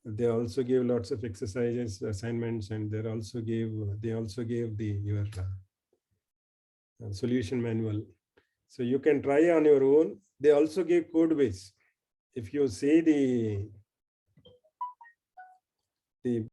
They also give lots of exercises, assignments, and they also gave your solution manual. So you can try on your own. They also give code base. If you see the